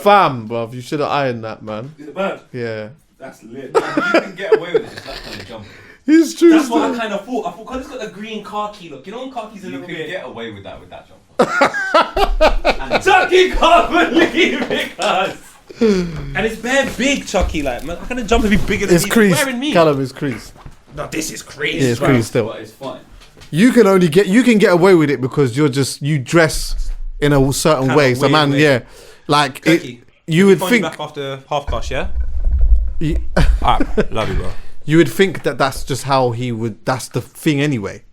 Fam, bruv, you should have ironed that, man. Is it bad? Yeah. That's lit. Man, you can get away with it. It's that kind of jump. It's true. That's what I kind of thought. I thought, because it's got the green khaki look. You know when khaki's a little bit... You can get away with that jumper. Chuckie can't believe it, cuz. And it's bare big, Chuckie. Like, man, how can a jumper be bigger than it's creased. Wearing me? Callum is creased. No, this is creased. Yeah, it's creased still. But it's fine. You can get away with it because you dress in a certain Kind way. of So man, way. yeah, like Chuckie, you would phone think. back after Halfcast, yeah. You, Alright, love you, bro. you would think that that's just how he would. That's the thing anyway.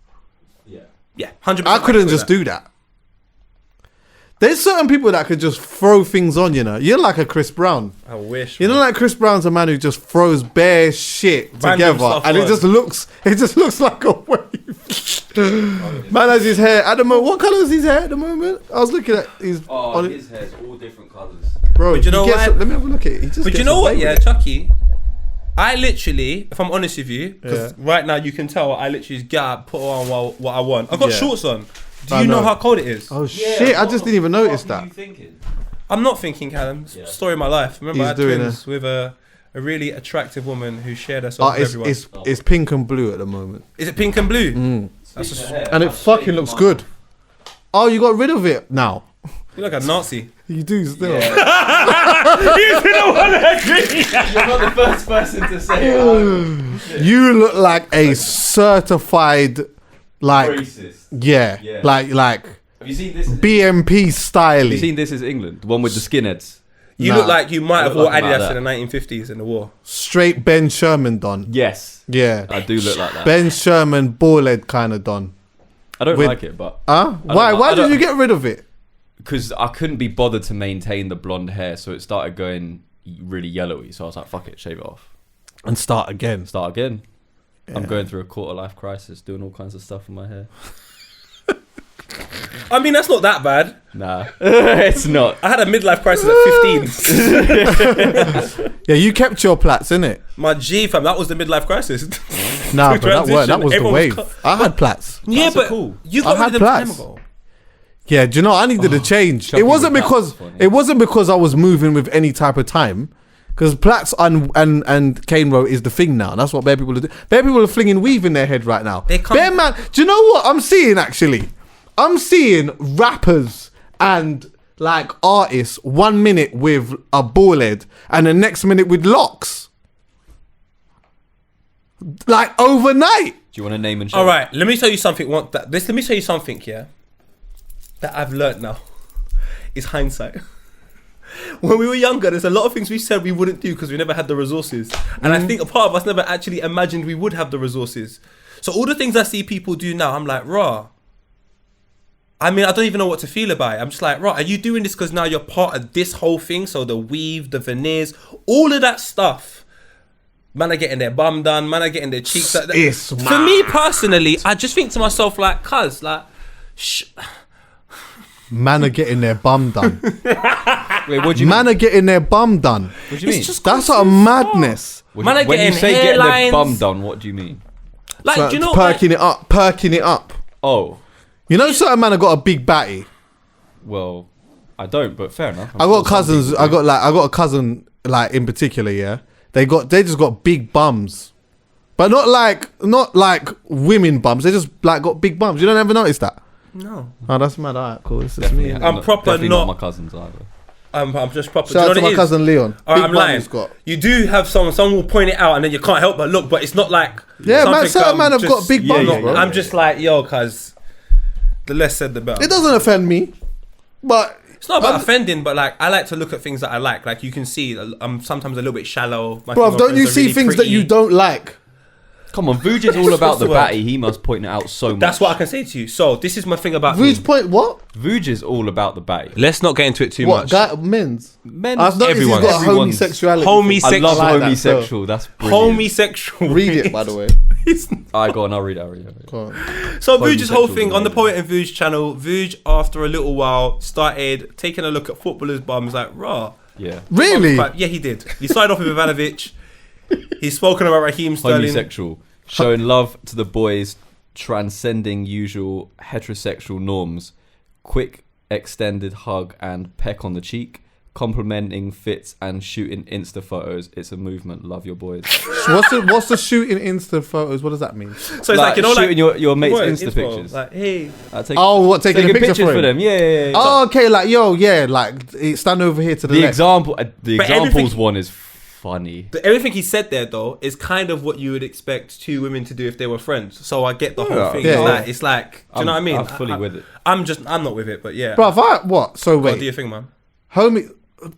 Yeah, 100%. I couldn't just do that. There's certain people that could just throw things on, you know. You're like a Chris Brown. I wish. You know, like Chris Brown's a man who just throws bare shit Random together, stuff and on. it just looks like a wave. Man has his hair at the moment. What colour is his hair at the moment? I was looking at his. his hair's all different colours. Bro, But you know what? let me have a look at it. But you know what? Yeah, Chuckie. I literally, if I'm honest with you, because right now you can tell, I literally just get up, put on what I want. I've got shorts on. Do you know how cold it is? Oh shit! I just didn't even notice that. What are you thinking? I'm not thinking, Callum. It's the story of my life. Remember, He's I had doing twins with a really attractive woman who shared herself with everyone. It's pink and blue at the moment. Is it pink and blue? And it fucking looks good. Oh, you got rid of it now. You're like a Nazi. You do still. You didn't want to agree. You're not the first person to say it. You look like a certified, like, racist. Yeah. Like Have you seen this? BMP style. Have you seen This Is England? The one with the skinheads? You look like you might have look wore like Adidas that. in the 1950s in the war. Straight Ben Sherman don. Yes. Yeah. I do look like that. Ben Sherman ball head kind of don. I don't with- like it, but... Why did you get rid of it? Because I couldn't be bothered to maintain the blonde hair, so it started going really yellowy. So I was like, fuck it, shave it off. And start again. Start again. Yeah. I'm going through a quarter-life crisis, doing all kinds of stuff in my hair. I mean, that's not that bad. Nah, it's not. I had a midlife crisis at 15. Yeah, you kept your plaits, innit? My G, fam, that was the midlife crisis. Nah, but that was the Everyone wave. was I had plaits. Yeah, Plaits are but cool. you I got had rid of them time plaits. ago. Yeah, do you know, I needed a change. Chuckie It wasn't with because plaits, funny. it wasn't because I was moving with any type of time. Because plaits and cane row is the thing now. That's what bare people are doing. Bare people are flinging weave in their head right now. They can't- Bare man, do you know what I'm seeing actually? I'm seeing rappers and like artists 1 minute with a ball head and the next minute with locks. Like overnight. Do you want to name and show? All right, let me tell you something. Let me tell you something, yeah, that I've learnt now is hindsight. When we were younger, there's a lot of things we said we wouldn't do because we never had the resources. And I think a part of us never actually imagined we would have the resources. So all the things I see people do now, I'm like, rah. I mean, I don't even know what to feel about it. I'm just like, rah, are you doing this because now you're part of this whole thing? So the weave, the veneers, all of that stuff. Man are getting their bum done. Man are getting their cheeks. It's For mad. me personally, I just think to myself like, cuz, like, Man are getting their bum done. Wait, what do you Man are getting their bum done. What do you mean? just That's gone a too madness. What Man do are you- when you getting say getting their hairlines. bum done, what do you mean? Like, So do you know, perking it up. Oh, You know, certain man have got a big batty. well, I don't, but fair enough. I got cousins. I got a cousin like in particular. Yeah, they just got big bums, but not like women bums. They just like got big bums. You don't ever notice that? No. Oh, that's mad. Alright, cool. This is me. I'm proper definitely not- my cousins either. I'm just proper. Shout out do to you know my what it is? cousin Leon. All right, Big I'm bum lying. he's got. You do have someone will point it out and then you can't help but look, but it's not like Yeah, man. something Certain I'm man have got just- big bums, yeah, bro. I'm just like, yo, cuz the less said the better. It doesn't offend me, but It's not about offending, but like I like to look at things that I like. Like you can see, I'm sometimes a little bit shallow. My bro, female don't friends you are see really things that you pretty. don't like? Come on, Vuj is all about the What's the batty. He must point it out so much. That's what I can say to you. So this is my thing about me. Vuj point what? Vuj is all about the batty. Let's not get into it too What much. guy? Men's. Men, I've noticed everyone's- he's got a everyone's- homosexuality. Homosexual. I love I like that, homosexual. That's brilliant. Homosexual. Read it, by the way. Alright, go on. I'll read it. Go on. So Vuj's whole thing Homosexual on the is Poet and Vuj channel, Vuj after a little while started taking a look at footballers' bums like, rah. Yeah. Really? Yeah, he did. He started off with Ivanovic. He's spoken about Raheem Sterling. Homosexual. Showing love to the boys, transcending usual heterosexual norms. Quick extended hug and peck on the cheek. complimenting fits and shooting Insta photos. It's a movement. Love your boys. What's the shooting Insta photos? What does that mean? So it's like, you know, shooting your mates' what, Insta info, pictures. Like, hey, Taking a picture for them? Yeah. Oh, okay, like yo, yeah, like stand over here to the The left. example, the But examples everything- one is funny. everything he said there though is kind of what you would expect two women to do if they were friends. So I get the whole thing. Yeah. It's like, do you know what I mean? I'm fully with it. I'm not with it, but yeah. Bro, what? So Go on, wait, do your thing, man. homie,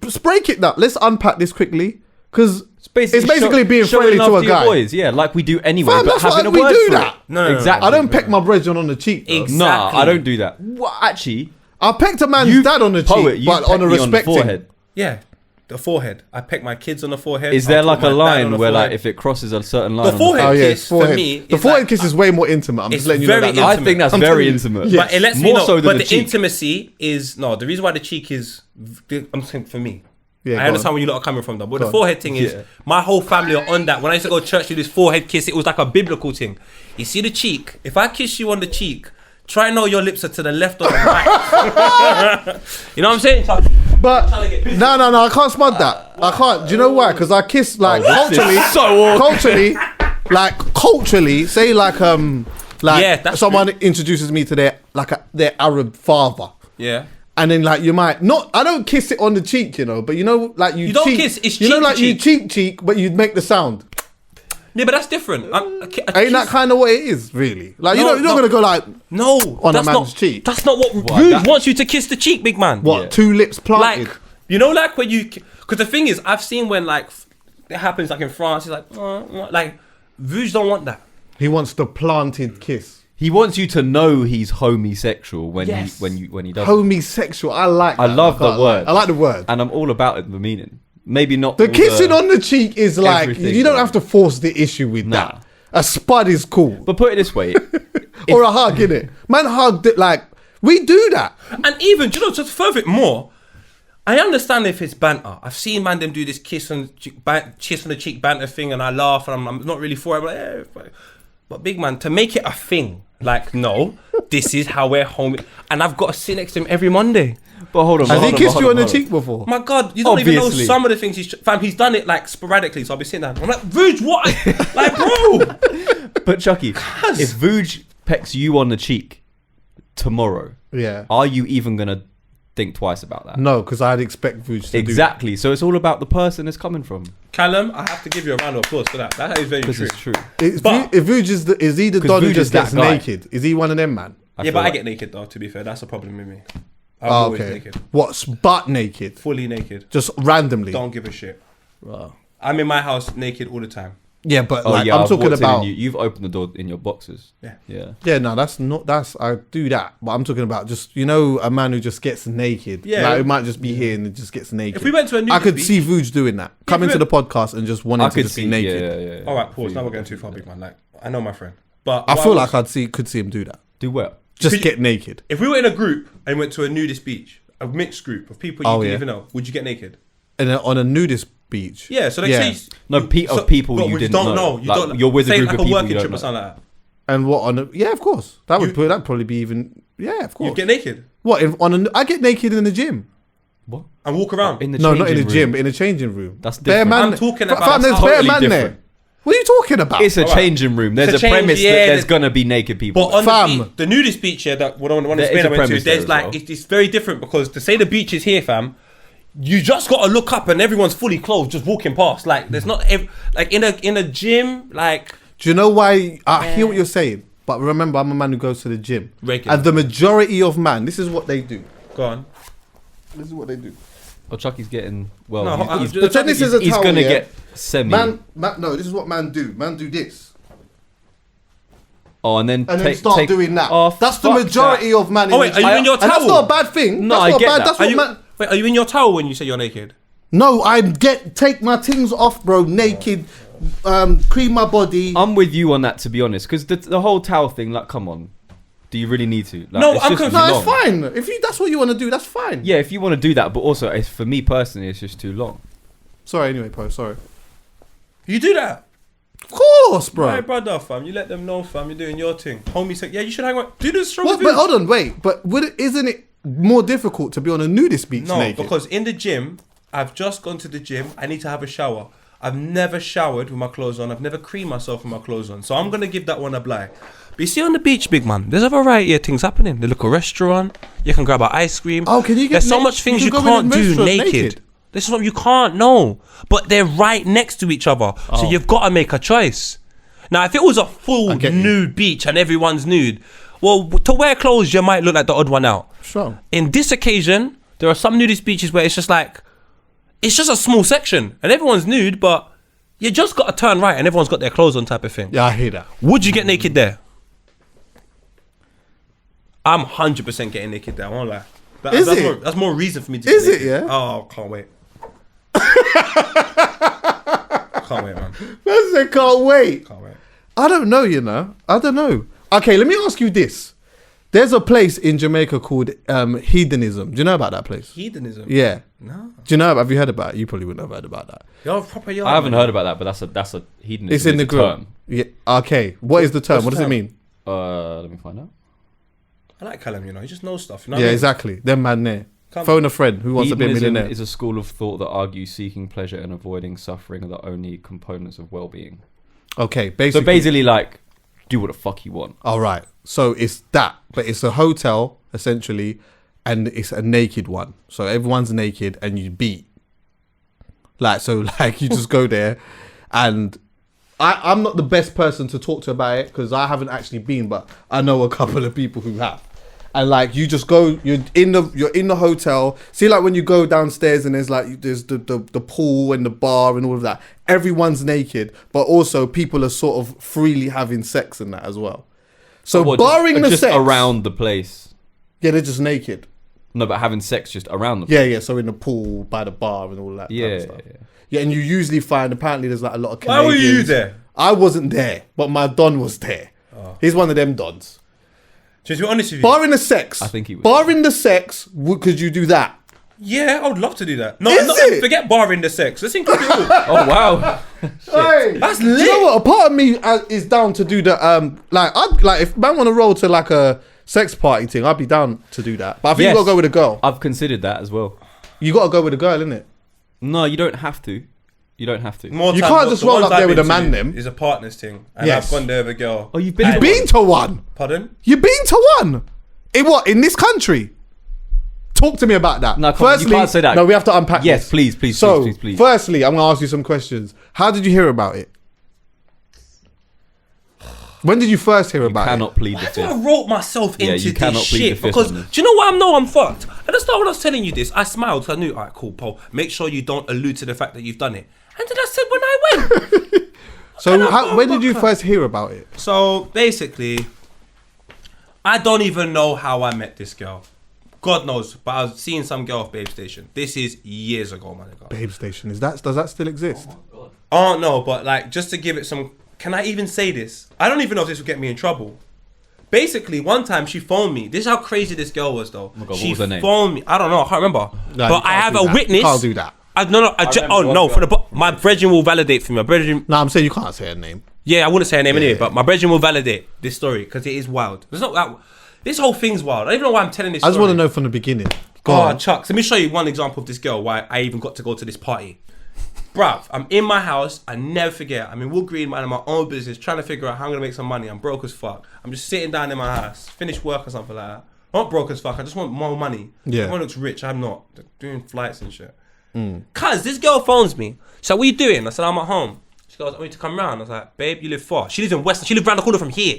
just break it down. Let's unpack this quickly, because It's basically being showing friendly love to a your guy. boys, yeah, like we do anyway. Fam, but that's having what a word we do for that. it. No, Exactly. I don't peck my brethren on the cheek. Though. Exactly. Nah, I don't do that. What, actually, I pecked a man's dad on the poet, cheek, you but pecked on a me the respect thing. forehead. Yeah, the forehead. I peck my kids on the forehead. Is there I'll like put a my dad on line the where like forehead. if it crosses a certain line, The forehead Oh yeah, kiss forehead. for me, The is forehead like, kiss is way more intimate. I'm it's just letting you know very that. now. I think that's I'm very telling you. intimate. Yes. But it lets me More know. so than But the the cheek. intimacy is no. The reason why the cheek is, I'm saying for me. Yeah, I go understand on. where you lot are coming from though. But Go the on. forehead thing is, Yeah. my whole family are on that. When I used to go to church, do this forehead kiss. It was like a biblical thing. You see the cheek. If I kiss you on the cheek, try and know your lips are to the left or the right. You know what I'm saying? But no, I can't smud that. I can't. Do you know why? Because I kiss like culturally, culturally, say like Yeah, that's someone introduces me to their Arab father. Yeah. And then like you might not, I don't kiss it on the cheek, you know, but you know like you You don't cheek, kiss, it's you know cheek to like you cheek, but you make the sound. Yeah, but that's different. Ain't that kind of what it is, really? Like No, you're not gonna go like no on that's a man's not, cheek. That's not what Rude wants you to kiss the cheek, big man. What Yeah. 2 lips planted? Like, you know, like when you, because the thing is, I've seen when like it happens like in France, it's like Vuj don't want that. He wants the planted kiss. He wants you to know he's homosexual when Yes. he does. Homosexual. I like. I that. love the can't word. lie. I like the word. And I'm all about it, the meaning. Maybe not The all kissing on the cheek is like everything, you don't bro. have to force the issue with Nah. that. A spud is cool, But put it this way, or a hug, innit? Man hugged it like we do that. And even, do you know, just further it more, I understand if it's banter. I've seen man them do this kiss on the cheek banter thing, and I laugh, and I'm not really for it. I'm like, but big man, to make it a thing, like no, this is how we're home, and I've got to sit next to him every Monday. but hold on. Has he hold kissed hold you on the hold cheek before? My God, you don't even know Obviously. some of the things he's done it like sporadically. So I'll be sitting down. I'm like, Vuj, what? Like, bro. But Chuckie, if Vuj pecks you on the cheek tomorrow, Yeah. are you even gonna think twice about that? No, because I'd expect Vuj to do Exactly. So it's all about the person it's coming from. Callum, I have to give you a round of applause for that. That is very Because true. it's true. that. But- If Vuj is he the 'Cause don who Vuj just is that gets guy. naked? Is he one of them, man? Yeah, feel but I like- get naked though, to be fair. That's a problem with me. I'm Oh, always okay. naked. What's butt naked? Fully naked. Just randomly. Don't give a shit. Wow. I'm in my house naked all the time. Yeah, but Oh like yeah, I'm I've talking walked in and about. you've opened the door in your boxers. Yeah. Yeah. Yeah, no, that's not. That's I do that, but I'm talking about just a man who just gets naked. Yeah. like, it might just be here and it just gets naked. If we went to a I nudist could beach- see Vuj doing that. Coming to the podcast and just wanting I to could just see be naked. Yeah. All right, pause. Now we're going too far, big man. Like, I know my friend, but I what feel was- like could see him do that. Do what? Just Could- get naked. if we were in a group and went to a nudist beach, a mixed group of people you Oh, didn't yeah. even know, would you get naked? And then on a nudist beach. Yeah. So they say No, of people but you we didn't don't know. You Like, don't. you're with a say group like of a people working you trip don't or something like that. And what on a of course that'd You- probably be even of course. You get naked What I get naked in the gym? What? and walk around. In the No, not in the changing gym, room. but in the changing room. That's bare different. man. I'm talking Fam, about- there's that's bare totally man there. different. What are you talking about? It's a Alright. changing room. There's It's a a change, premise yeah, that there's there's- gonna be naked people. But on Fam. the nudist beach here, that one in There Spain is I a went to, premise there there's as like well. it's very different because to say the beach is here, fam. You just gotta look up and everyone's fully clothed, just walking past. Like there's not like in a gym, like Do you know why? I hear what you're saying, but remember, I'm a man who goes to the gym. Regular. And the majority of man, this is what they do. go on. This is what they do. Oh, Chuckie's getting well. No, he's Pretend this is a he's towel, gonna yeah? get semi. Man, no, this is what man do. Man do this. Oh, and then And then start doing that. Oh, that's the fuck majority that. of man. Oh, wait, are you in your And that's towel? not a bad thing. No, that's I not get bad. that. That's Are what you, man. wait, are you in your towel when you say you're naked? No, take my things off, bro. Naked, cream my body. I'm with you on that, to be honest, because the whole towel thing. Like, come on, do you really need to? Like, No, it's I'm just confused. No, long. it's fine. If that's what you want to do, that's fine. Yeah, if you want to do that, but also, for me personally, it's just too long. Sorry, anyway, Poe. Sorry. You do that? Of course, bro. Right, brother, fam. You let them know, fam. You're doing your thing. Homie said, yeah, you should hang on. Do this strong What? with But hold on, wait. But isn't it more difficult to be on a nudist beach No, naked? because in the gym, I've just gone to the gym. I need to have a shower. I've never showered with my clothes on. I've never creamed myself with my clothes on. So I'm going to give that one a blie. But you see on the beach, big man, there's a variety of things happening. The local restaurant. You can grab an ice cream. Oh, can you get There's so much things you go in can't a do restaurant naked. This is what you can't know. But they're right next to each other. So you've got to make a choice. Now, if it was a full nude beach and everyone's nude, well, to wear clothes, you might look like the odd one out. Sure. In this occasion, there are some nudist beaches where it's just like, it's just a small section and everyone's nude, but you just got to turn right and everyone's got their clothes on type of thing. Yeah, I hear that. Would you get naked there? I'm 100% getting naked there, I won't lie. That's more reason for me to get naked. Is it, yeah? Oh, can't wait. Can't wait, man. I can't wait. Can't wait. I don't know, you know. I don't know. Okay, let me ask you this. There's a place in Jamaica called Hedonism. Do you know about that place? Hedonism? Yeah. No. Do you know? Have you heard about it? You probably wouldn't have heard about that. You're proper young. I haven't heard about that, but that's a hedonism. It's in the group. term. Yeah. Okay. What is the term? What's What does the it mean? Let me find out. I like Callum, you know. He just knows stuff. You know Yeah, what I mean? exactly. Them man there. Come Phone a friend who wants to be a Hedonism millionaire. is a school of thought that argues seeking pleasure and avoiding suffering are the only components of well-being. Okay, So basically. basically, like, do what the fuck you want. All right. So it's that, but it's a hotel essentially, and it's a naked one. So everyone's naked and you beat. Like, so like you just go there, and I'm not the best person to talk to about it because I haven't actually been, but I know a couple of people who have. And like you just go, you're in the hotel. See, like when you go downstairs and there's the pool and the bar and all of that. Everyone's naked, but also people are sort of freely having sex and that as well. So What, barring the just sex, around the place. yeah, they're just naked. No, but having sex just around the place. Yeah, yeah. So in the pool, by the bar, and all that. Yeah, kind of stuff. yeah. Yeah, and you usually find apparently there's like a lot of Why Canadians. were you there? I wasn't there, but my don was there. He's one of them dons. Just to be honest with you. Barring the sex, I think he was. Barring the sex, could you do that? Yeah, I would love to do that. No, Is it? forget barring the sex. Let's include it all. Oh wow. Hey, That's do you lit. know what? A part of me is down to do the like if man want to roll to like a sex party thing, I'd be down to do that. But I think Yes. you gotta go with a girl. I've considered that as well. You gotta go with a girl, innit? No, you don't have to. You don't have to. More You time, can't the just roll ones up I've there with been a man to them. Is a partners thing. And Yes. I've gone there with a girl. Oh, you've been. You've been to one. Pardon? You've been to one. In what? In this country? Talk to me about that. No, come on, you can't say that. No, we have to unpack Yes, this. please, please, So, please, please. firstly, I'm going to ask you some questions. How did you hear about it? When did you first hear about Cannot it? plead the Why do I fifth. wrote myself Yeah, into you cannot this plead shit? the fifth Because on this. do you know what? I know I'm fucked. At the start when I was telling you this, I smiled because I knew, alright, cool, Paul. Make sure you don't allude to the fact that you've done it. And then I said when I went. So, when did you first hear about it? So basically, I don't even know how I met this girl. God knows, but I was seeing some girl off Babe Station. This is years ago, my nigga. Babe Station. Does that still exist? Oh no, but like just to give it some. Can I even say this? I don't even know if this will get me in trouble. Basically, one time she phoned me. This is how crazy this girl was, though. Oh my God, she what was her name? phoned me. I don't know. I can't remember. No, you but I can't have do a that. witness. You can't do that. No. For my brethren will validate for me. My brethren. No, I'm saying you can't say her name. Yeah, I wouldn't say her name anyway, Yeah. but my brethren will validate this story because it is wild. It's not that. This whole thing's wild. I don't even know why I'm telling this. I just story. want to know from the beginning. Go Oh, on. Chuck, let me show you one example of this girl, why I even got to go to this party. Bruv, I'm in my house. I never forget. I'm in Wood Green, minding my own business, trying to figure out how I'm going to make some money. I'm broke as fuck. I'm just sitting down in my house, finished work or something like that. I'm not broke as fuck. I just want more money. Yeah. Everyone looks rich. I'm not. They're doing flights and shit. Cuz, this girl phones me. So, what are you doing? I said, I'm at home. She goes, I want you to come round. I was like, babe, you live far. She lives in Western. She lives round the corner from here.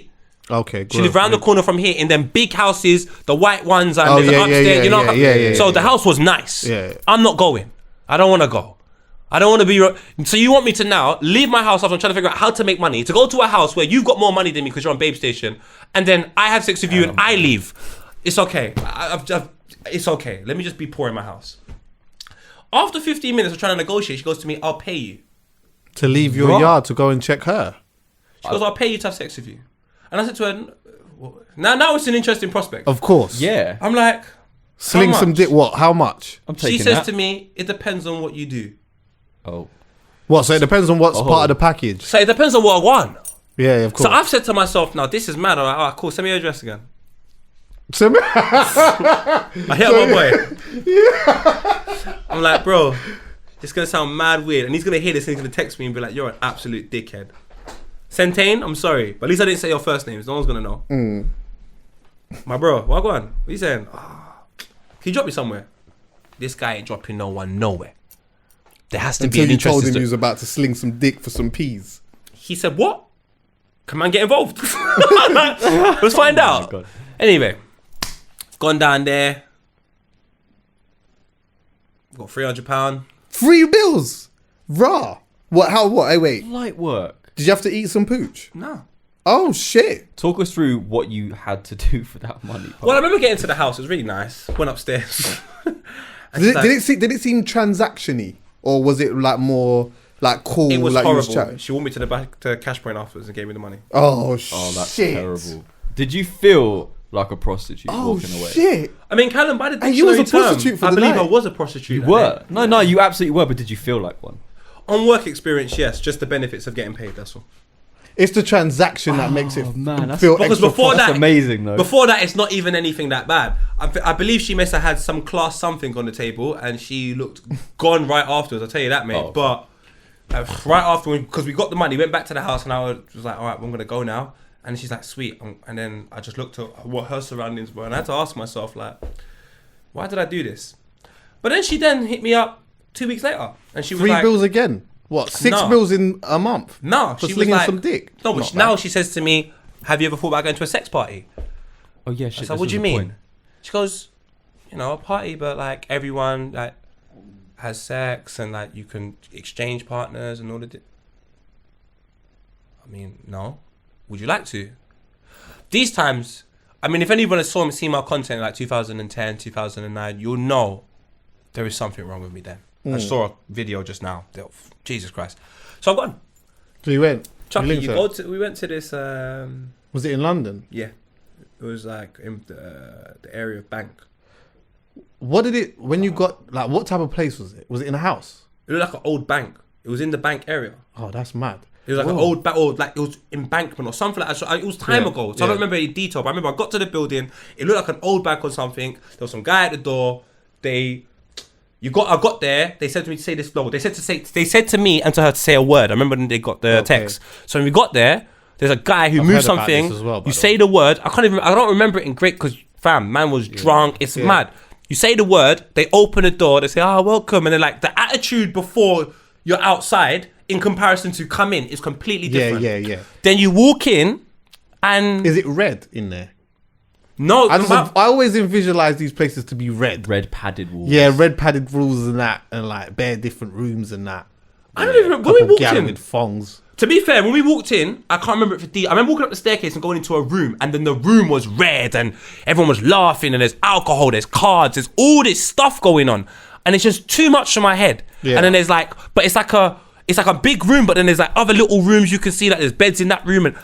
Okay, She lives round the corner from here in them big houses, the white ones, and Oh, there's an yeah, upstairs, you know? yeah, So yeah, the house was nice. Yeah. I'm not going. I don't want to go. I don't want to be... So you want me to now leave my house after I'm trying to figure out how to make money, to go to a house where you've got more money than me because you're on Babe Station, and then I have sex with you and I leave. It's okay. It's okay. Let me just be poor in my house. After 15 minutes of trying to negotiate, she goes to me, I'll pay you. To leave your Right. yard to go and check her. She goes, I'll pay you to have sex with you. And I said to her, now it's an interesting prospect. Of course. Yeah. I'm like... Sling How some much? dick. What? How much? I'm She taking says that. to me, it depends on what you do. Oh. What? So it depends on what's part of the package. So it depends on what I want. Yeah, of course. So I've said to myself, now this is mad. I'm like, oh, cool, send me your address again. So- I hit up my boy. I'm like, bro, It's gonna sound mad weird, and he's gonna hear this and he's gonna text me and be like, "You're an absolute dickhead." Centane, I'm sorry, but at least I didn't say your first names. No one's gonna know. My bro, what go on? What are you saying? Can you drop me somewhere? This guy ain't dropping no one nowhere. There has to be an Until you told interest. him he was about to sling some dick for some peas. He said, "What? Come on, get involved." Let's find out. God. Anyway, gone down there. Got £300. 3 bills, raw. What? How? What? Hey, wait. Light work. Did you have to eat some pooch? No. Oh shit! Talk us through what you had to do for that money. Well, I remember getting to the house. It was really nice. Went upstairs. Did it seem transaction-y? Or was it like more like cool? It was like horrible. You was chatting? She walked me to the back to cash point afterwards and gave me the money. Oh that's shit! terrible. Did you feel like a prostitute walking away? Shit! I mean, Callum, by the And you was a dictionary term, prostitute for I the believe night. I was a prostitute. You that were. day. No, you absolutely were. But did you feel like one? On work experience, yes. Just the benefits of getting paid. That's all. It's the transaction that makes it man, that's- feel Because extra before fun. that, That's amazing, though. Before that, it's not even anything that bad. I believe she must have had some class something on the table, and she looked gone right afterwards. I'll tell you that, mate. Oh. But right after, because we got the money, went back to the house, and I was like, "All right, I'm gonna go now." And she's like, "Sweet." And then I just looked at what her surroundings were, and I had to ask myself, like, "Why did I do this?" But then she hit me up 2 weeks later, and she was 3 like, bills again. What? 6 No. bills in a month? "No." For She was slinging like, some dick. No, but Not now bad. she says to me, "Have you ever thought about going to a sex party?" Oh yeah, I shit. said, "What do you mean?" She goes, "You know, a party, but like everyone like has sex and like you can exchange partners and all of it." I mean, no. Would you like to? These times, I mean, if anyone has seen my content like 2010, 2009, you'll know there is something wrong with me then. I saw a video just now. Jesus Christ. So I've gone. So you went. Chuckie, linked her. we went to this, Was it in London? yeah. It was like in the area of Bank. What did it? When you got like, what type of place was it? Was it in a house? It looked like an old bank. It was in the Bank area. Oh, that's mad. It was like an Whoa. old bank, or like it was embankment or something like that. So it was time Yeah, ago, so I yeah. don't remember any detail. But I remember I got to the building. It looked like an old bank or something. There was some guy at the door. I got there. They said to me to say this. No, they said to me and to her to say a word. I remember when they got the text. So when we got there, there's a guy who I've moved heard about something. this as well, by You the say way. the word. I don't remember it in great because fam, man was drunk. It's Yeah. mad. You say the word. They open the door. They say, "Ah, welcome," and then like the attitude before you're outside in comparison to come in is completely different. Yeah. Then you walk in, and Is it red in there? no, I always visualize these places to be red. Red padded walls. Yeah, red padded rules and that, and like bare different rooms and that. I don't even. When we Couple walked gal in, with thongs. to be fair, when we walked in, I can't remember it for I remember walking up the staircase and going into a room, and then the room was red, and everyone was laughing, and there's alcohol, there's cards, there's all this stuff going on, and it's just too much for my head. Yeah. And then there's like, but it's like a big room, but then there's like other little rooms you can see, like there's beds in that room,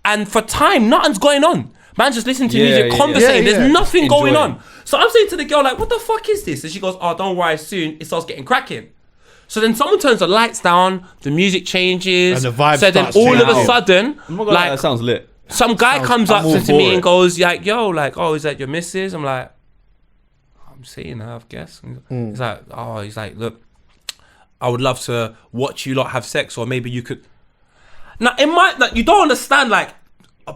and for time, nothing's going on. Man, just listening to music, conversating. Yeah, There's yeah. nothing Just going enjoying. on. So I'm saying to the girl, like, "What the fuck is this?" And she goes, "Oh, don't worry, soon it starts getting cracking." So then someone turns the lights down, the music changes, And the vibe so then starts all of a changing. sudden, I'm not gonna lie, that like sounds lit. some guy comes up I'm all to me for and it. goes, like, "Yo, like, oh, is that your missus?" I'm like, "I'm seeing her, I guess." He's like, "Oh," he's like, "Look, I would love to watch you lot have sex, or maybe you could." Now, it might, like, you don't understand, like,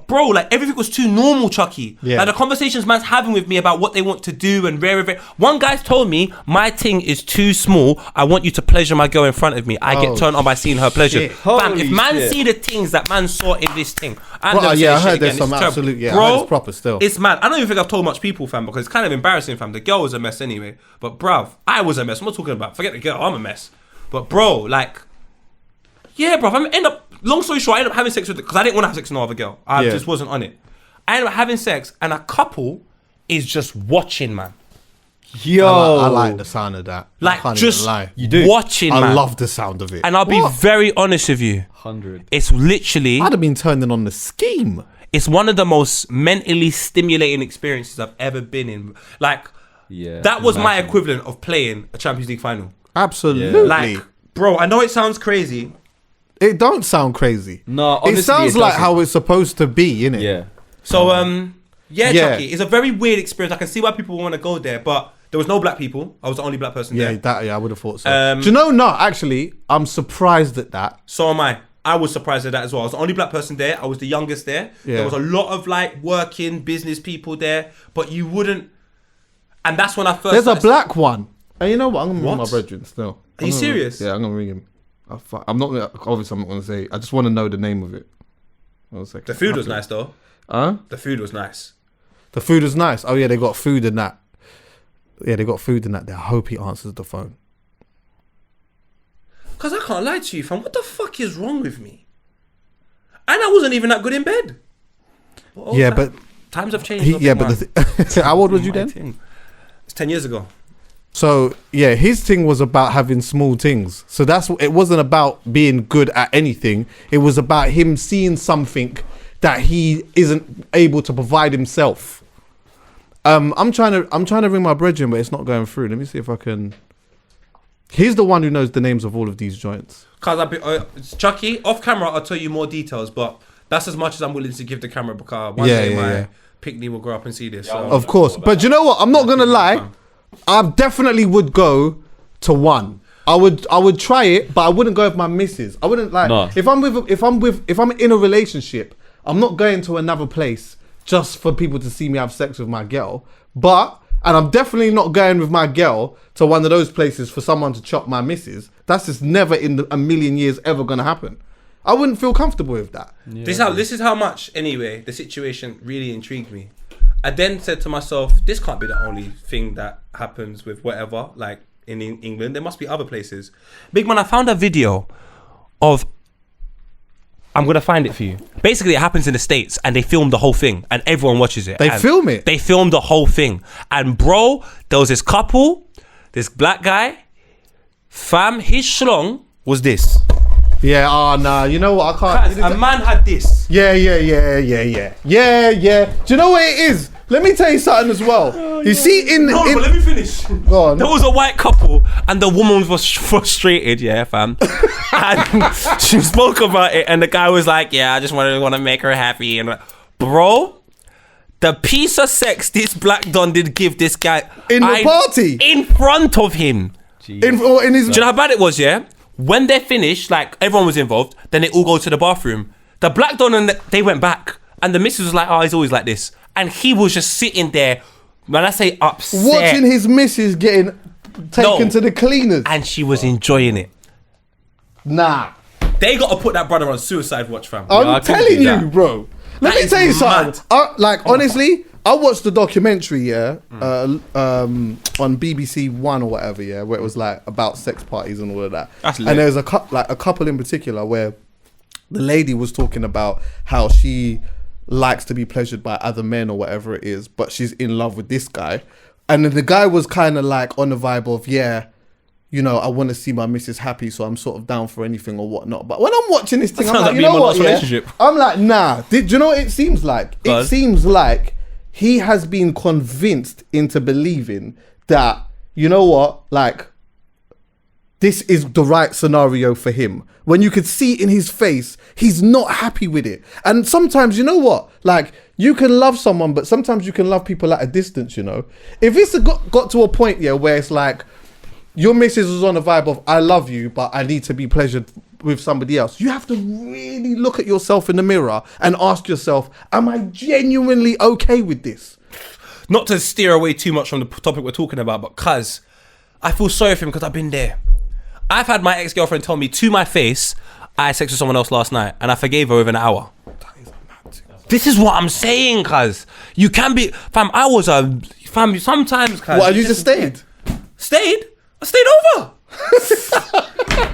bro, like, everything was too normal, Chuckie. Yeah. Like, the conversations man's having with me about what they want to do and rare. One guy's told me, "My ting is too small. I want you to pleasure my girl in front of me. I Oh, get turned on by seeing her pleasure." shit. Fam, if Holy man shit. see the things that man saw in this thing, I'm Bro, never yeah, saying I shit heard there's again. some It's terrible. absolute- yeah, I bro, heard it's proper still. It's mad. I don't even think I've told much people, fam, because it's kind of embarrassing, fam. The girl was a mess anyway. But bruv, I was a mess. I'm not talking about, forget the girl, I'm a mess. But bro, like, yeah, bruv, long story short, I ended up having sex with it because I didn't want to have sex with no other girl. I Yeah. just wasn't on it. I ended up having sex, and a couple is just watching, man. Yo, I like the sound of that. I Like, can't just even lie. You do? watching, man. I love the sound of it. And I'll be What? very honest with you. 100. It's literally, I'd have been turning on the scheme. it's one of the most mentally stimulating experiences I've ever been in. Like, Yeah. that was my imagine. equivalent of playing a Champions League final. Absolutely. Like, bro, I know it sounds crazy. It don't sound crazy. No, It honestly, sounds it like doesn't. how it's supposed to be, innit? Yeah. So, yeah, Yeah. Chuckie, it's a very weird experience. I can see why people want to go there, but There was no black people. I was the only black person there. I would have thought so. Do you know? No, actually, I'm surprised at that. So am I. I was surprised at that as well. I was the only black person there. I was the youngest there. Yeah. There was a lot of like working business people there, but you wouldn't. And that's when I first. There's a black one. And you know what? I'm gonna ring my What? brethren still. Are you serious? Yeah, I'm gonna ring him. I'm not gonna. Obviously, I'm not gonna say. I just want to know the name of it. 1 second. The food was nice though. Huh? The food was nice. The food was nice. Oh yeah, they got food and that. Yeah, they got food and that. I hope he answers the phone. Cause I can't lie to you, fam. What the fuck is wrong with me? And I wasn't even that good in bed. But times have changed. How old was you then? It's 10 years ago. So yeah, his thing was about having small things. So it wasn't about being good at anything. It was about him seeing something that he isn't able to provide himself. I'm trying to ring my brethren, but it's not going through. Let me see if I can. He's the one who knows the names of all of these joints. Cause Chuckie, off camera, I'll tell you more details, but that's as much as I'm willing to give the camera because one day my picnic will grow up and see this. Yeah, So. Of course, but you know what? I'm not gonna lie. I definitely would go to one. I would try it, but I wouldn't go with my missus. I wouldn't like if I'm in a relationship. I'm not going to another place just for people to see me have sex with my girl. And I'm definitely not going with my girl to one of those places for someone to chop my missus. That's just never in a million years ever gonna happen. I wouldn't feel comfortable with that. Yeah. This is how much anyway the situation really intrigued me. I then said to myself, this can't be the only thing that happens with whatever, like in England. There must be other places. Big man, I found a video of. I'm gonna find it for you. Basically, it happens in the States, and they film the whole thing, and everyone watches it. They film it. They film the whole thing, and bro, there was this couple, this black guy, fam. His schlong was this. Yeah. Oh nah. You know what? I can't. A man had this. Yeah. Do you know what it is? Let me tell you something as well. But let me finish. Go on. There was a white couple, and the woman was frustrated, yeah, fam. And she spoke about it, and the guy was like, "Yeah, I just want to make her happy." And bro, the piece of sex this black don did give this guy in the party in front of him. In his. Do you know how bad it was? Yeah, when they finished, like everyone was involved. Then they all go to the bathroom. The black don and they went back, and the missus was like, "Oh, he's always like this." And he was just sitting there, when I say upset. Watching his missus getting taken to the cleaners. And she was enjoying it. Nah. They got to put that brother on suicide watch, fam. I'm telling you, bro. Let me tell you something. Honestly, I watched the documentary, on BBC One or whatever, where it was like about sex parties and all of that. That's lit. And there's a couple in particular where the lady was talking about how she likes to be pleasured by other men or whatever it is, but she's in love with this guy. And then the guy was kind of like on the vibe of, I want to see my missus happy, so I'm sort of down for anything or whatnot. But when I'm watching this thing, I'm like, you know what? I'm like, nah. Do you know what it seems like? It seems like he has been convinced into believing that, you know what, like, this is the right scenario for him. When you could see in his face, he's not happy with it. And sometimes, you know what? Like, you can love someone, but sometimes you can love people at a distance, you know? If it's got to a point, where it's like, your missus was on a vibe of, I love you, but I need to be pleasured with somebody else. You have to really look at yourself in the mirror and ask yourself, am I genuinely okay with this? Not to steer away too much from the topic we're talking about, but cuz I feel sorry for him because I've been there. I've had my ex-girlfriend tell me to my face, I had sex with someone else last night, and I forgave her within an hour. This is what I'm saying, cuz. You can be... Fam, I was a... Fam, sometimes, cuz... What, you just stayed? Stayed? I stayed over.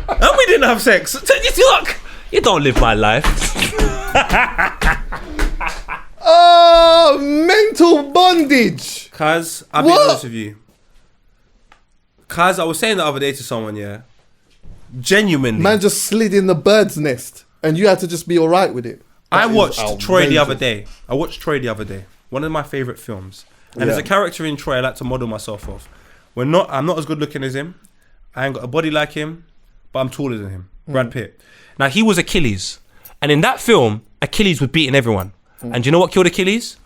And we didn't have sex. Look, you don't live my life. Oh, mental bondage. Cuz, I'll be honest with you. Cuz, I was saying the other day to someone, genuinely. Man just slid in the bird's nest and you had to just be all right with it. I watched Troy the other day. One of my favourite films. And there's a character in Troy I like to model myself off. I'm not as good looking as him. I ain't got a body like him, but I'm taller than him. Brad Pitt. Now, he was Achilles. And in that film, Achilles was beating everyone. And do you know what killed Achilles?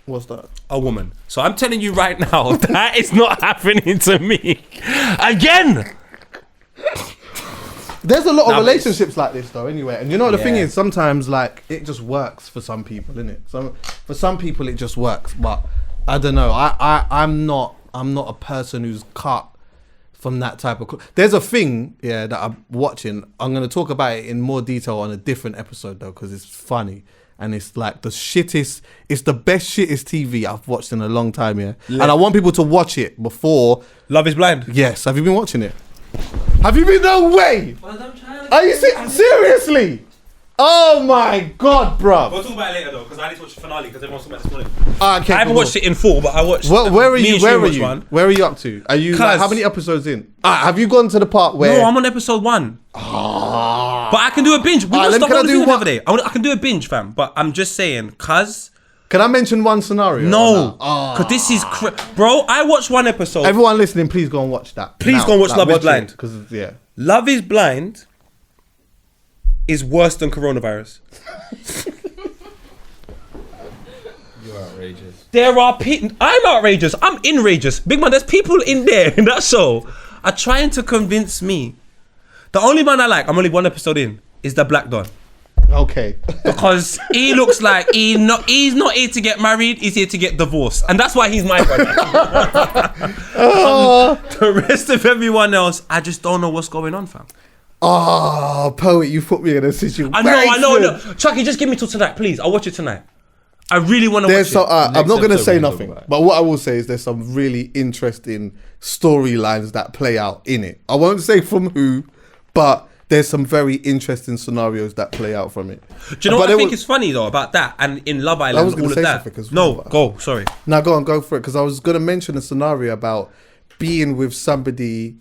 What's that? A woman. So I'm telling you right now, that is not happening to me again. There's a lot of relationships like this though, anyway. And you know what the thing is, sometimes like it just works for some people, innit? For some people it just works, but I don't know. I'm not a person who's cut from that type of. There's a thing, that I'm watching. I'm gonna talk about it in more detail on a different episode though, because it's funny and it's like the shittest. It's the best shittest TV I've watched in a long time, and I want people to watch it before. Love is Blind. Yes, have you been watching it? Have you been? No way! Are you seriously? Oh my god, bro! We'll talk about it later though, because I need to watch the finale because everyone's talking about it this morning. Okay, I haven't watched it in full, but I watched. Where are you? Where are you up to? Are you? Like, how many episodes in? Have you gone to the part where? No, I'm on episode 1. But I can do a binge. We can do the other day. I can do a binge, fam. But I'm just saying, cuz. Can I mention one scenario? No, because this is bro. I watched one episode. Everyone listening, please go and watch that. Please go and watch Love is Blind. Because Love is Blind is worse than coronavirus. You're outrageous. There are people. I'm outrageous. I'm enrageous. Big man, there's people in there in that show are trying to convince me. The only man I like, I'm only one episode in, is the Black Don. Okay. Because he looks like he's not here to get married, he's here to get divorced. And that's why he's my brother. The rest of everyone else, I just don't know what's going on, fam. Oh, poet, you put me in a situation. I know. Chuckie, just give me till tonight, please. I'll watch it tonight. I really want to watch it. I'm not going to say nothing, but what I will say is there's some really interesting storylines that play out in it. I won't say from who, but there's some very interesting scenarios that play out from it. Do you know what I think is funny though about that and in Love Island? I was going to say something as well. No, go. Sorry. No, go for it. Because I was going to mention a scenario about being with somebody.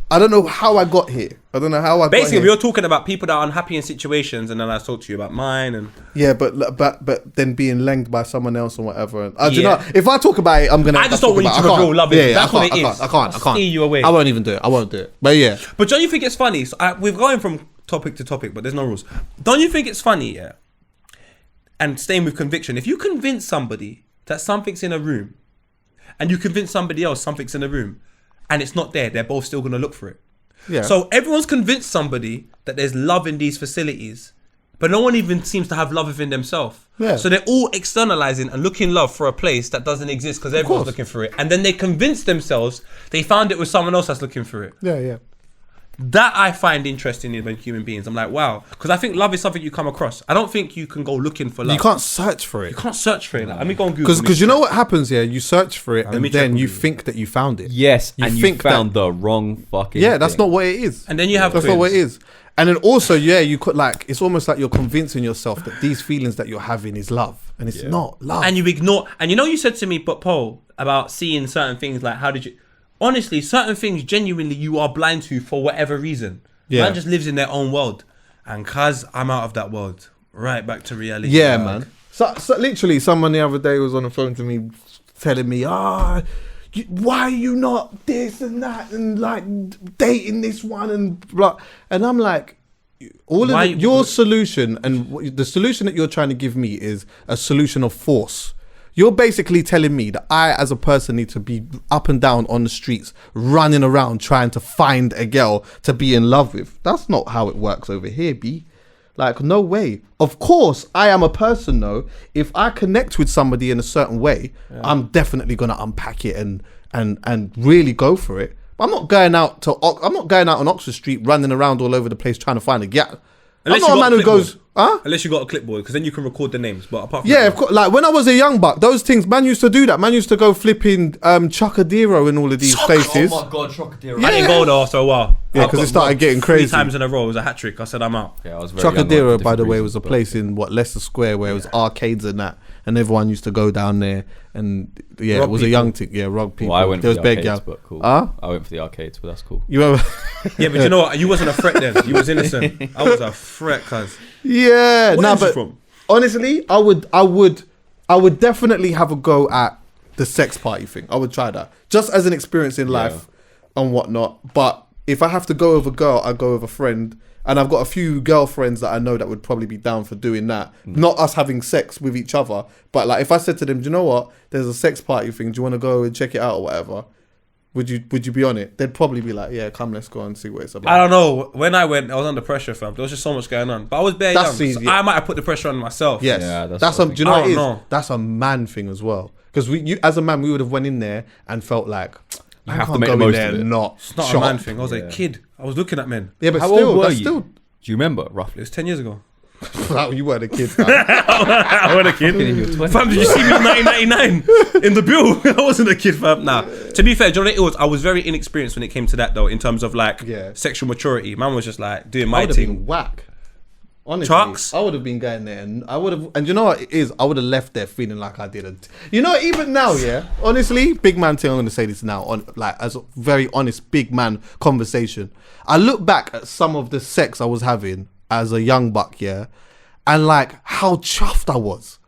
I don't know how I got here. Basically, we were talking about people that are unhappy in situations, and then I talked to you about mine. And but then being lengthed by someone else and whatever. Do you know? If I talk about it, I'm gonna. I just don't want you to reveal love. That's what it is. I can't. Steer you away. I won't even do it. I won't do it. But yeah. But don't you think it's funny? So we're going from topic to topic, but there's no rules. Don't you think it's funny? Yeah. And staying with conviction. If you convince somebody that something's in a room, and you convince somebody else something's in a room, and it's not there, they're both still gonna look for it. Yeah. So everyone's convinced somebody that there's love in these facilities, but no one even seems to have love within themselves. Yeah. So they're all externalizing and looking love for a place that doesn't exist because everyone's looking for it. And then they convince themselves they found it with someone else that's looking for it. Yeah. That I find interesting in human beings. I'm like, wow. Because I think love is something you come across. I don't think you can go looking for love. You can't search for it. You can't search for it. Like, let me go on Google. Because you know what happens here? You search for it and then you think that you found it. Yes, you found the wrong fucking thing. That's not what it is. And then you have That's not what it is. And then also, you could it's almost like you're convincing yourself that these feelings that you're having is love. And it's not love. And you ignore, and you said to me, but Paul, about seeing certain things, like how did you, honestly, certain things genuinely you are blind to for whatever reason. Man just lives in their own world. And cuz I'm out of that world, right back to reality. Yeah, man. So literally, someone the other day was on the phone to me telling me, why are you not this and that and like dating this one and blah. And I'm like, your solution and the solution that you're trying to give me is a solution of force. You're basically telling me that I, as a person, need to be up and down on the streets, running around trying to find a girl to be in love with. That's not how it works over here, B. Like, no way. Of course, I am a person, though. If I connect with somebody in a certain way, I'm definitely going to unpack it and really go for it. But I'm not going out on Oxford Street running around all over the place trying to find a girl. I'm not a man who goes, unless you got a clipboard, because then you can record the names. But apart from of course, like when I was a young buck, those things, man used to do that. Man used to go flipping Chuckie in all of these places. Oh my god, Chuckie. I didn't go there after a while. Yeah, because it started getting crazy. 3 times in a row, it was a hat trick. I said I'm out. Yeah, I was very Chuckie, by the way, was a place in Leicester Square where it was arcades and that, and everyone used to go down there. And it was a young thing. Yeah, rug people. Well, I went for the arcades, but cool. I went for the arcades, but that's cool. You ever? Yeah, but you know what? You wasn't a threat then. You was innocent. I was a threat, cuz. Yeah, but from? Honestly, I would definitely have a go at the sex party thing. I would try that just as an experience in life and whatnot. But if I have to go with a girl, I go with a friend. And I've got a few girlfriends that I know that would probably be down for doing that. Not us having sex with each other, but like if I said to them, do you know what? There's a sex party thing. Do you want to go and check it out or whatever? Would you be on it? They'd probably be like, yeah, come, let's go and see what it's about. I don't know. When I went, I was under pressure, fam. There was just so much going on. But I was bare young. So I might have put the pressure on myself. Yes, Yeah, that's do you know I what it is? don't know. That's a man thing as well. Because you, as a man, we would have went in there and felt like, You have to make the most of it. It's Not a man thing. I was a kid. I was looking at men. Yeah, but How still, old were that's you? still. Do you remember It roughly? was 10 years ago. You weren't a kid. Fam. I wasn't a kid. In your 20s. Fam, did you see me in 1999 in the bill? I wasn't a kid, fam. Nah. To be fair, do you know what it was? I was very inexperienced when it came to that, though, in terms of like sexual maturity. Man was just like doing I my would have thing. been whack. Honestly, Chucks? I would have been going there, and I would have. And you know what it is? I would have left there feeling like I did. You know, even now, yeah. Honestly, big man thing. I'm going to say this now, on like as a very honest big man conversation. I look back at some of the sex I was having as a young buck, yeah, and like how chuffed I was.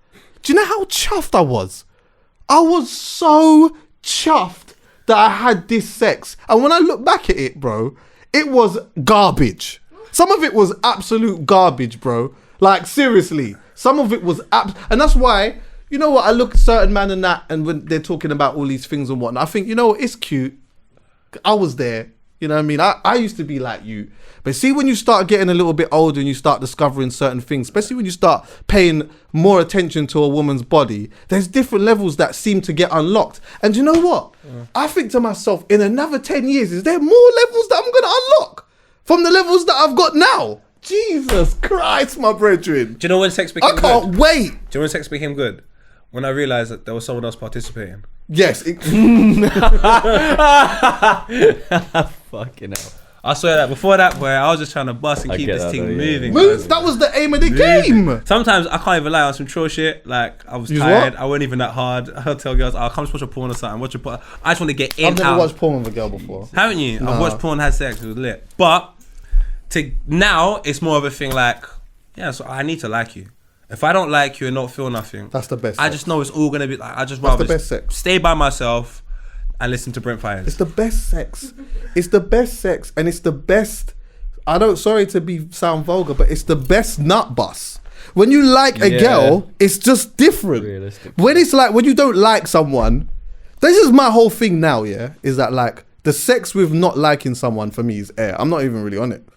Do you know how chuffed I was? I was so chuffed that I had this sex, and when I look back at it, bro, it was garbage. Some of it was absolute garbage, bro. Like, seriously. Some of it was and that's why, you know what, I look at certain man and that, and when they're talking about all these things and whatnot, I think, you know what, it's cute. I was there. You know what I mean? I used to be like you. But see, when you start getting a little bit older and you start discovering certain things, especially when you start paying more attention to a woman's body, there's different levels that seem to get unlocked. And you know what? I think to myself, in another 10 years, is there more levels that I'm going to unlock from the levels that I've got now? Jesus Christ, my brethren. Do you know when sex became I can't good? wait. Do you know when sex became good? When I realised that there was someone else participating. Yes. Fucking hell. I swear that before that, boy, I was just trying to bust and I keep get this that thing though, yeah. moving. Move. That was the aim of the game. Sometimes I can't even lie on some troll shit. Like, I was You tired. what? I wasn't even that hard. I'll tell girls, I'll come watch a porn or something. Watch a porn. I just want to get in, I've never out. watched porn with a girl before. Haven't you? No. I've watched porn, had sex. It was lit. But to now, it's more of a thing like, yeah, so I need to like you. If I don't like you and not feel nothing, That's the best I sex. just know it's all gonna be like, I just That's rather the best sex. stay by myself and listen to Brent Fires. It's the best sex. It's the best sex, and it's the best. I don't. Sorry to sound vulgar, but it's the best nut bus. When you like a Yeah. girl, it's just different. Realistic. When it's like when you don't like someone, this is my whole thing now. Yeah, is that like the sex with not liking someone for me is air. I'm not even really on it.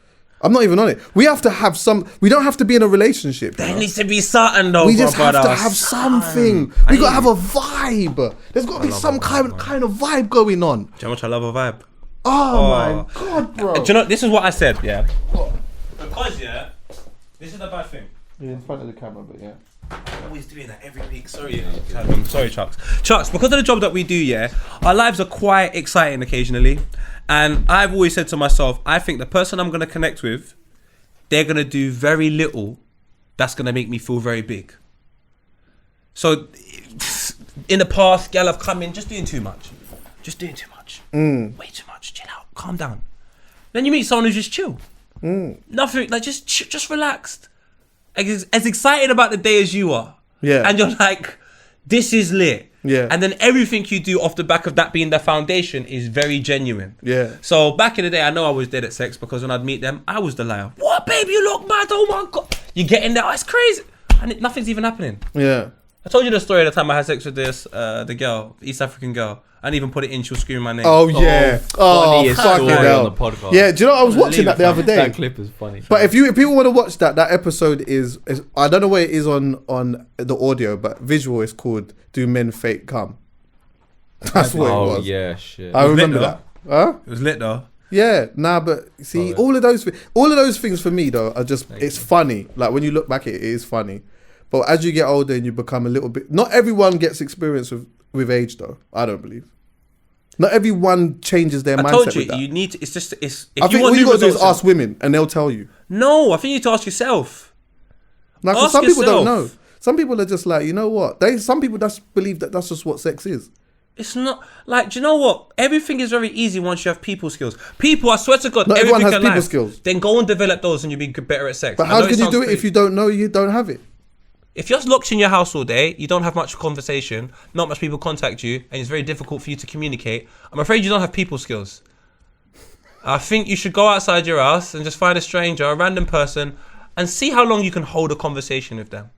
I'm not even on it. We have to have some. We don't have to be in a relationship. you There know? needs to be something though. We just have brother. to have something. We gotta have a vibe. There's gotta be some kind of vibe going on. Do you know how much I love a vibe? Oh my god, bro. Do you know, this is what I said, yeah? Because, yeah, this is the bad thing. You're in front of the camera, but yeah. I'm always doing that every week. Sorry, sorry, Chucks. Chucks, because of the job that we do, yeah, our lives are quite exciting occasionally. And I've always said to myself, I think the person I'm going to connect with, they're going to do very little that's going to make me feel very big. So, in the past, girl, I've come in just doing too much. Just doing too much. Way too much. Chill out. Calm down. Then you meet someone who's just chill. Nothing, like just relaxed. As excited about the day as you are. Yeah. And you're like, this is lit. Yeah. And then everything you do off the back of that being the foundation is very genuine. Yeah. So back in the day, I know I was dead at sex because when I'd meet them, I was the liar. What, babe? You look mad. Oh my God. You get in there. Oh, it's crazy. And nothing's even happening. Yeah. I told you the story the time I had sex with this, the girl, the East African girl. I didn't even put it in. She was screaming my name. Oh yeah. Oh, funniest fucking story hell. on the podcast. Yeah. Do you know I was watching that the other day? That clip is funny. But if people want to watch that episode is I don't know where it is on the audio, but visual is called "Do Men Fake Come?" That's what it Oh was. yeah, shit. I It was lit remember though. that. Huh? It was lit though. Yeah. Nah, but see, all of those things for me though are just it's funny. Like when you look back at it, it is funny. But as you get older and you become a little bit, not everyone gets experience with age though. I don't believe. Not everyone changes their mindset. I told you, with that. you need to, it's just, it's, if I you think want all you new got to do is results. ask women, and they'll tell you. No, I think you need to ask yourself. Like, 'cause Ask some people don't know. yourself. Some people are just like, you know what? Some people just believe that that's just what sex is. It's not, like, do you know what? Everything is very easy once you have people skills. People, I swear to God, Not everyone everything has in people life, skills. Then go and develop those and you'll be better at sex. But I how know can you sounds do it if crazy. you don't know you don't have it? If you're locked in your house all day, you don't have much conversation, not much people contact you, and it's very difficult for you to communicate, I'm afraid you don't have people skills. I think you should go outside your house and just find a stranger, a random person, and see how long you can hold a conversation with them.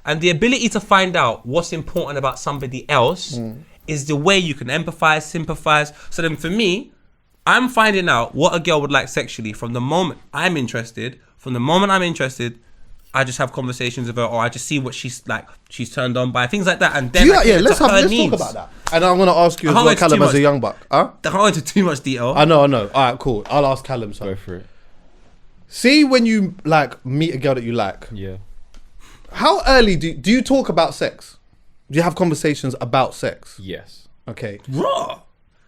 And the ability to find out what's important about somebody else is the way you can empathize, sympathize. So then for me, I'm finding out what a girl would like sexually from the moment I'm interested. From the moment I'm interested, I just have conversations with her, or I just see what she's like, she's turned on by, things like that. And then let's talk about that. And I'm going to ask you as well, Callum, as a young buck. Huh? I can't go into too much detail. I know. All right, cool. I'll ask Callum. Go for it. See, when you like meet a girl that you like, Yeah. how early do you talk about sex? Do you have conversations about sex? Yes. Okay. Raw.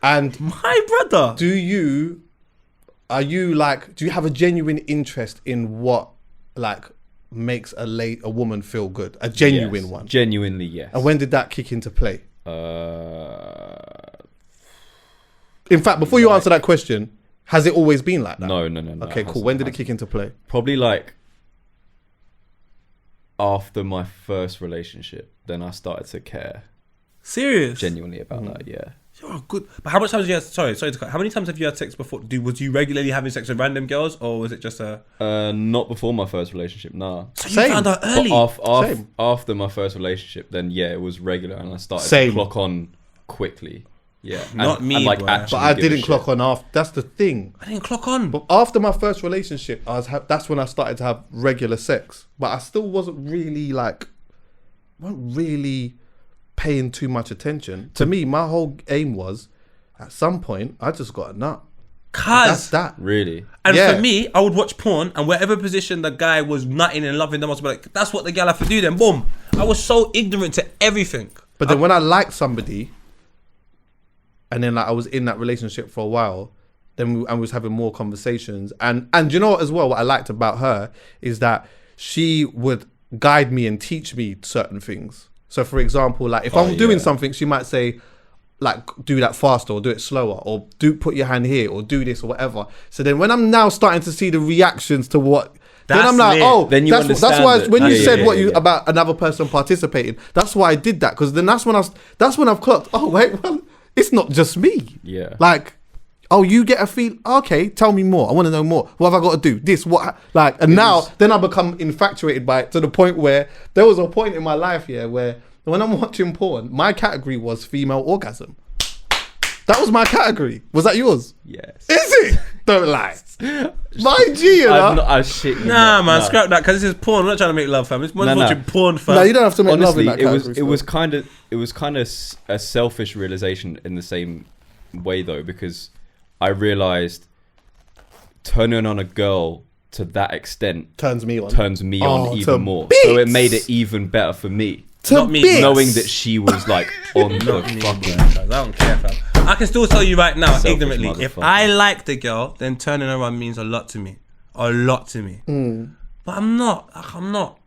And My brother. do you have a genuine interest in what like makes a woman feel good? A genuine one. Genuinely, yes. And when did that kick into play? In fact, before you answer that question, has it always been like that? No. Okay, cool. When did it kick into play? Probably like after my first relationship, then I started to care Serious? genuinely about that. Yeah. You're good. But how much times have you had, sorry to cut, how many times have you had sex before? Was you regularly having sex with random girls, or was it just a... Not before my first relationship, nah. So you found out early? But after my first relationship, then yeah, it was regular, and I started to clock on quickly. Yeah. Not me, like, boy. actually But I give a didn't clock shit. on after. That's the thing. I didn't clock on. But after my first relationship, that's when I started to have regular sex. But I still wasn't really paying too much attention. To me, my whole aim was, at some point, I just got a nut. That's that. Really? And Yeah. for me, I would watch porn, and wherever position the guy was nutting and loving them, I was like, that's what the girl have to do then. Boom. I was so ignorant to everything. But then when I liked somebody, and then like I was in that relationship for a while, then I was having more conversations. And you know what as well, what I liked about her is that she would guide me and teach me certain things. So for example, like if I'm doing something, she might say, like, do that faster or do it slower, or put your hand here or do this or whatever. So then when I'm now starting to see the reactions to what, then I'm like, lit. Then you that's understand why it. when you said Yeah. about another person participating, that's why I did that, because then that's when I've clocked, oh wait, well, it's not just me. Yeah. Like, oh, you get a feel, okay, tell me more. I want to know more. What have I got to do? This, what, like, and then I become infatuated by it to the point where there was a point in my life, where when I'm watching porn, my category was female orgasm. That was my category. Was that yours? Yes. Is it? Don't lie. My G, you know? I shit you Nah, not. man, No. scrap that, because this is porn. I'm not trying to make love, fam. It's watching porn, fam. No, you don't have to make Honestly, love in that category. it was kind of a selfish realization in the same way though, because I realized turning on a girl to that extent turns me on on to even more. bits. So it made it even better for me. Not me. bits. Knowing that she was like on the fucking. I don't care, fam. I can still tell you right now, Selfish ignorantly, if motherfucker. I like the girl, then turning her on means a lot to me. A lot to me. But I'm not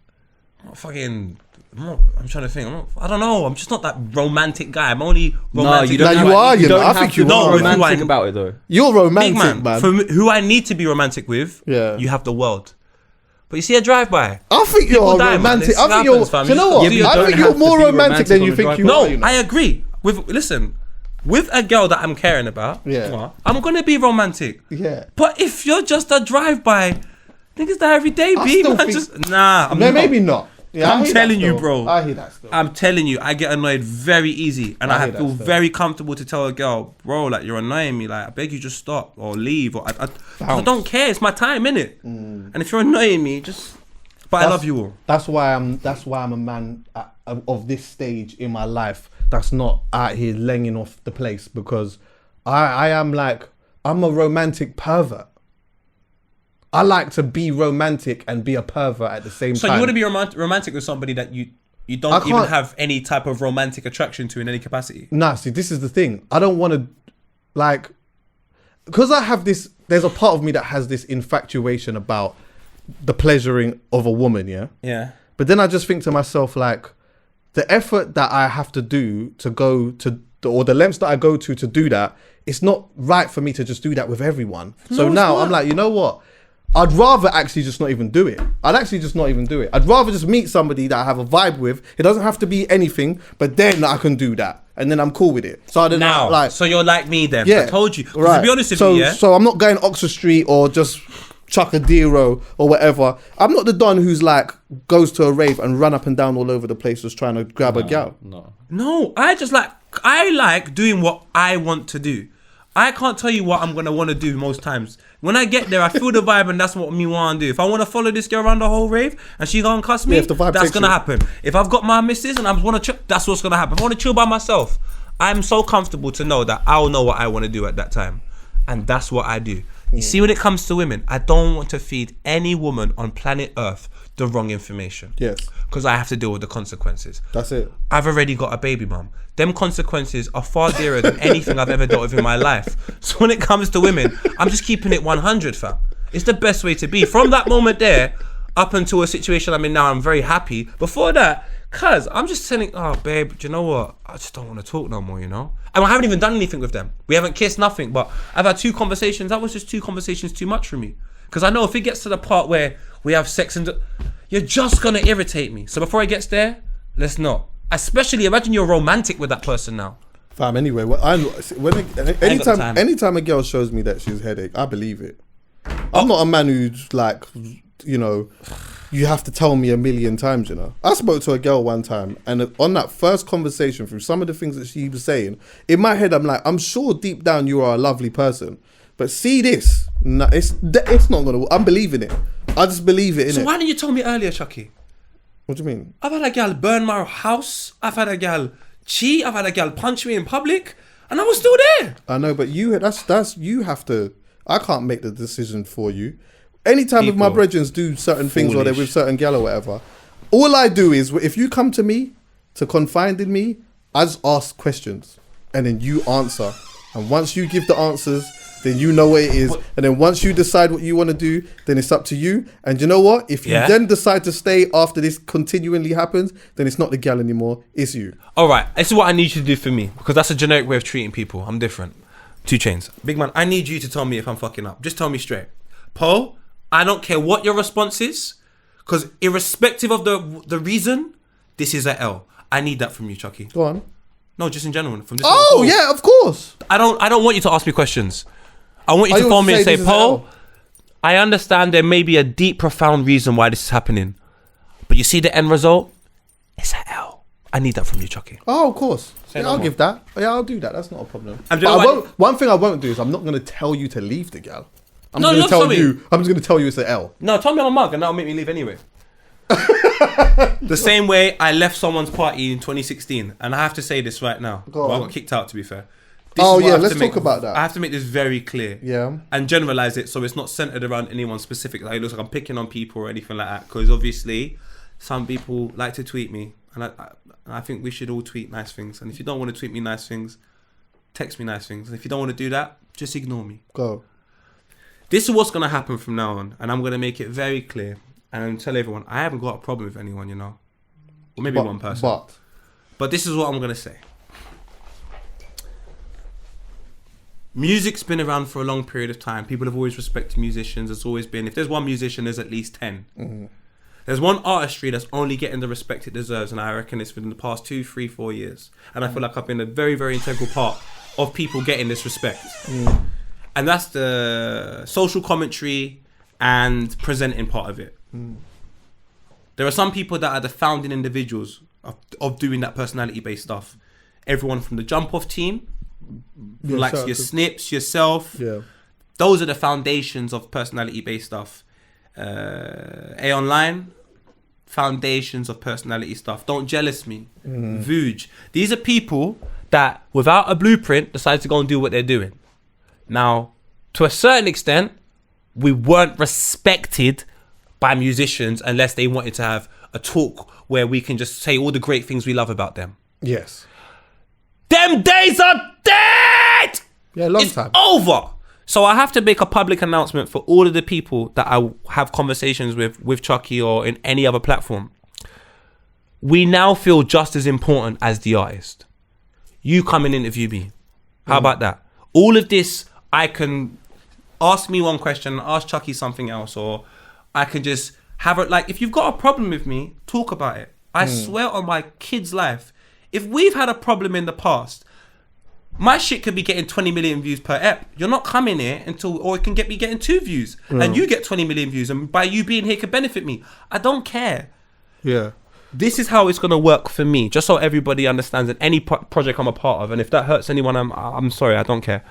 fucking... I'm trying to think. I don't know. I'm just not that romantic guy. I'm only romantic. you don't. No, you are, you know. I have think to you be are. romantic about it though. You're Big romantic, man. For who I need to be romantic with, Yeah. you have the world. But you see a drive-by. I think you're People die, man. romantic. This I think you're. happens, fam. Do you know You what? just- I don't think have you're to more be romantic than romantic you on think the you No, are. You know? I agree. With a girl that I'm caring about, Yeah. I'm gonna be romantic. Yeah. But if you're just a drive-by, niggas die every day, I B. still Man, think- I'm No, not. maybe not. Yeah, I'm I hear that telling you, still. bro. I hear that still. I'm telling you, I get annoyed very easy, and I I hear that feel still. very comfortable to tell a girl, bro, like, you're annoying me. Like, I beg you, just stop or leave. Or I don't care. It's my time, innit? And if you're annoying me, just. But I love you all. That's why I'm a man of this stage in my life that's not out here laying off the place, because I'm a romantic pervert. I like to be romantic and be a pervert at the same time. So you want to be romantic with somebody that you don't even have any type of romantic attraction to in any capacity? Nah, see, this is the thing. I don't want to, like, because I have this, there's a part of me that has this infatuation about the pleasuring of a woman, yeah? Yeah. But then I just think to myself, like, the effort that I have to do to go to, or the lengths that I go to do that, it's not right for me to just do that with everyone. So it's now not. I'm like, you know what? I'd rather actually just not even do it. I'd rather just meet somebody that I have a vibe with. It doesn't have to be anything, but then I can do that. And then I'm cool with it. So I don't Now, like. so you're like me then. Yeah. I told you. 'Cause Right. To be honest with so, you, yeah. So I'm not going Oxford Street or just Chuckie or whatever. I'm not the don who's like goes to a rave and run up and down all over the place just trying to grab a gal. No, I like doing what I want to do. I can't tell you what I'm gonna want to do most times. When I get there, I feel the vibe, and that's what me want to do. If I want to follow this girl around the whole rave and she gonna cuss me, Yeah, if the vibe that's takes gonna you. happen. If I've got my missus and I want to chill, that's what's gonna happen. If I want to chill by myself, I'm so comfortable to know that I'll know what I want to do at that time, and that's what I do. You see, when it comes to women, I don't want to feed any woman on planet Earth the wrong information. Yes. Because I have to deal with the consequences. That's it. I've already got a baby mum. Them consequences are far dearer than anything I've ever dealt with in my life. So when it comes to women, I'm just keeping it 100, fam. It's the best way to be. From that moment there, up until a situation I'm in now, I'm very happy. Before that, cuz I'm just saying, oh babe, do you know what? I just don't want to talk no more, you know? And I haven't even done anything with them. We haven't kissed, nothing. But I've had 2 conversations. That was just 2 conversations too much for me. Because I know if it gets to the part where we have sex and you're just going to irritate me. So before it gets there, let's not. Especially, imagine you're romantic with that person now. Fam, anyway, anytime a girl shows me that she's headache, I believe it. I'm not a man who's like, you know, you have to tell me a million times, you know. I spoke to a girl one time, and on that first conversation, through some of the things that she was saying, in my head, I'm like, I'm sure deep down you are a lovely person, but see this, no, it's not gonna. I'm believing it. I just believe it. So innit? why didn't you tell me earlier, Chuckie? What do you mean? I've had a gal burn my house. I've had a gal cheat. I've had a gal punch me in public, and I was still there. I know, but that's you have to. I can't make the decision for you. Anytime if my brethren do certain things or they're with certain gal or whatever, all I do is if you come to me to confide in me, I just ask questions and then you answer. And once you give the answers, then you know what it is. And then once you decide what you want to do, then it's up to you. And you know what? If you then decide to stay after this continually happens, then it's not the gal anymore. It's you. All right, this is what I need you to do for me, because that's a generic way of treating people. I'm different. 2 Chainz. Big man, I need you to tell me if I'm fucking up. Just tell me straight. Paul, I don't care what your response is, because irrespective of the reason, this is a L. I need that from you, Chuckie. Go on. No, just in general. From this Oh, yeah, of course. I don't want you to ask me questions. I want you to phone me and say, Paul, I understand there may be a deep, profound reason why this is happening, but you see the end result? It's a L. I need that from you, Chuckie. Oh, of course. Yeah, I'll give that. Yeah, I'll do that. That's not a problem. One thing I won't do is I'm not going to tell you to leave the gal. I'm just going to tell you it's an L. No, tell me I'm a mug and that'll make me leave anyway. The same way I left someone's party in 2016, and I have to say this right now. Well, I got kicked out, to be fair. Let's talk about that. I have to make this very clear. Yeah. And generalize it so it's not centered around anyone specific. Like it looks like I'm picking on people or anything like that. Because obviously, some people like to tweet me, and I think we should all tweet nice things. And if you don't want to tweet me nice things, text me nice things. And if you don't want to do that, just ignore me. Go. This is what's going to happen from now on, and I'm going to make it very clear and tell everyone I haven't got a problem with anyone, you know, or maybe one person. But this is what I'm going to say. Music's been around for a long period of time. People have always respected musicians. There's always been, if there's one musician, there's at least 10. Mm-hmm. There's one artistry that's only getting the respect it deserves, and I reckon it's within the past 2, 3, 4 years. And I feel like I've been a very, very integral part of people getting this respect. Mm. And that's the social commentary and presenting part of it. Mm. There are some people that are the founding individuals of doing that personality-based stuff. Everyone from the jump-off team, who likes your Snips, yourself. Yeah. Those are the foundations of personality-based stuff. A Online, foundations of personality stuff. Don't Jealous Me. Vuj. These are people that, without a blueprint, decide to go and do what they're doing. Now, to a certain extent, we weren't respected by musicians unless they wanted to have a talk where we can just say all the great things we love about them. Yes. Them days are dead! Yeah, long time. Over! So I have to make a public announcement for all of the people that I have conversations with Chuckie or in any other platform. We now feel just as important as the artist. You come and interview me. How about that? All of this, I can ask me one question, ask Chuckie something else, or I can just have it. Like, if you've got a problem with me, talk about it. I swear on my kid's life, if we've had a problem in the past, my shit could be getting 20 million views per ep. You're not coming here or it can be getting 2 views, and you get 20 million views, and by you being here could benefit me. I don't care. Yeah. This is how it's gonna work for me, just so everybody understands that any project I'm a part of, and if that hurts anyone, I'm sorry, I don't care.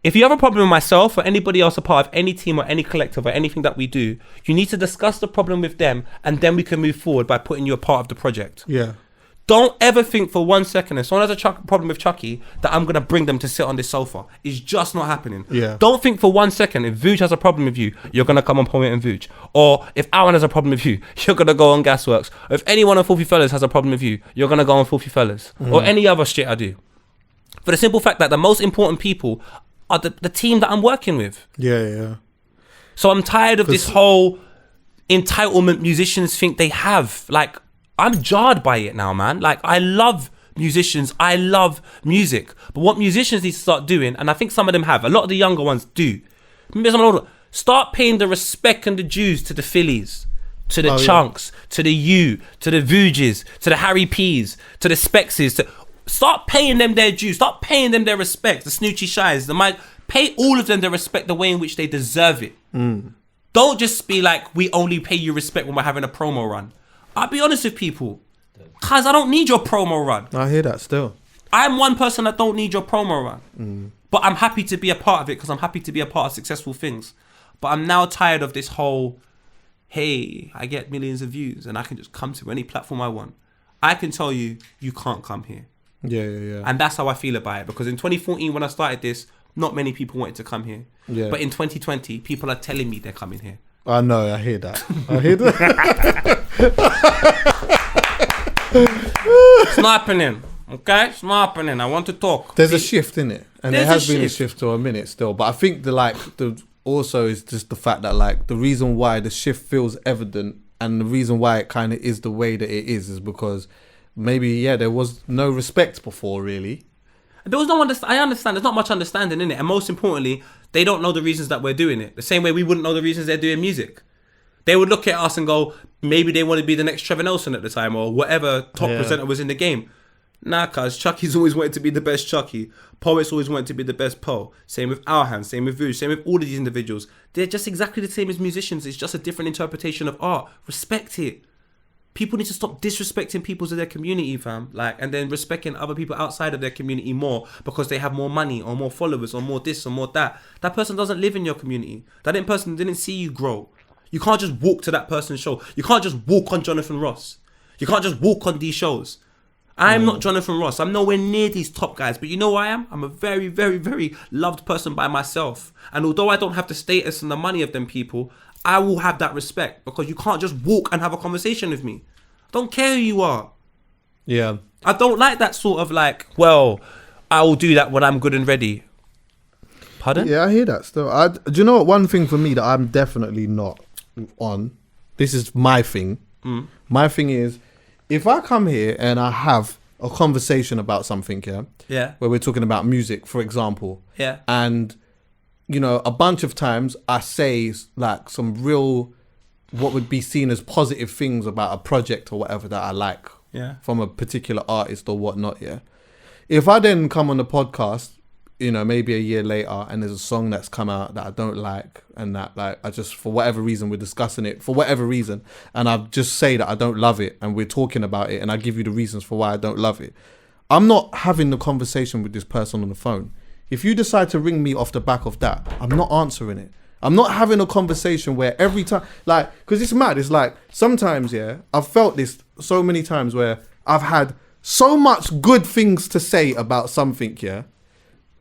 If you have a problem with myself or anybody else a part of any team or any collective or anything that we do, you need to discuss the problem with them, and then we can move forward by putting you a part of the project. Yeah. Don't ever think for 1 second, if someone has a problem with Chuckie, that I'm going to bring them to sit on this sofa. It's just not happening. Yeah. Don't think for 1 second, if Vuj has a problem with you, you're going to come on Point and Vuj. Or if Alan has a problem with you, you're going to go on Gasworks. Or if anyone on Filthy Fellas has a problem with you, you're going to go on Filthy Fellas. Or any other shit I do. For the simple fact that the most important people are the team that I'm working with. Yeah. So I'm tired of this whole entitlement musicians think they have. Like, I'm jarred by it now, man. Like, I love musicians. I love music. But what musicians need to start doing, and I think some of them have, a lot of the younger ones do, maybe some older, start paying the respect and the dues to the Phillies, to the Chunks, to the U, to the Vuges, to the Harry P's, to the Spexes. Start paying them their dues. Start paying them their respect. The Snoochie Shies, the Mike. Pay all of them their respect the way in which they deserve it. Don't just be like, we only pay you respect when we're having a promo run. I'll be honest with people, cause I don't need your promo run. I hear that still. I'm one person that don't need your promo run. But I'm happy to be a part of it because I'm happy to be a part of successful things. But I'm now tired of this whole, hey, I get millions of views and I can just come to any platform I want. I can tell you, you can't come here. Yeah. And that's how I feel about it. Because in 2014, when I started this, not many people wanted to come here. Yeah. But in 2020, people are telling me they're coming here. I know, I hear that. It's not happening. Okay? It's not happening. I want to talk. There's a shift in it. And there There's has a been a shift. shift for a minute still. But I think the also is just the fact that like the reason why the shift feels evident and the reason why it kind of is the way that it is because maybe, there was no respect before really. There was no I understand. There's not much understanding in it. And most importantly, they don't know the reasons that we're doing it. The same way we wouldn't know the reasons they're doing music. They would look at us and go, maybe they want to be the next Trevor Nelson at the time or whatever top presenter was in the game. Nah, cuz Chuckie's always wanted to be the best Chuckie. Poets always wanted to be the best Poe. Same with Our Hands, same with Vuj, same with all of these individuals. They're just exactly the same as musicians. It's just a different interpretation of art. Respect it. People need to stop disrespecting people in their community, fam. Like, and then respecting other people outside of their community more because they have more money or more followers or more this or more that. That person doesn't live in your community. That person didn't see you grow. You can't just walk to that person's show. You can't just walk on Jonathan Ross. You can't just walk on these shows. I'm not Jonathan Ross. I'm nowhere near these top guys. But you know who I am? I'm a very, very, very loved person by myself. And although I don't have the status and the money of them people, I will have that respect because you can't just walk and have a conversation with me. I don't care who you are. Yeah. I don't like that sort of like, well, I will do that when I'm good and ready. Pardon? Yeah, I hear that still. Do you know what? One thing for me that I'm definitely not on, this is my thing. My thing is, if I come here and I have a conversation about something, where we're talking about music, for example, and a bunch of times I say like some real, what would be seen as positive things about a project or whatever that I like from a particular artist or whatnot. If I then come on the podcast, maybe a year later and there's a song that's come out that I don't like and that like I just, for whatever reason, we're discussing it for whatever reason and I just say that I don't love it and we're talking about it and I give you the reasons for why I don't love it. I'm not having the conversation with this person on the phone. If you decide to ring me off the back of that, I'm not answering it. I'm not having a conversation where every time, like, because it's mad. It's like sometimes, I've felt this so many times where I've had so much good things to say about something,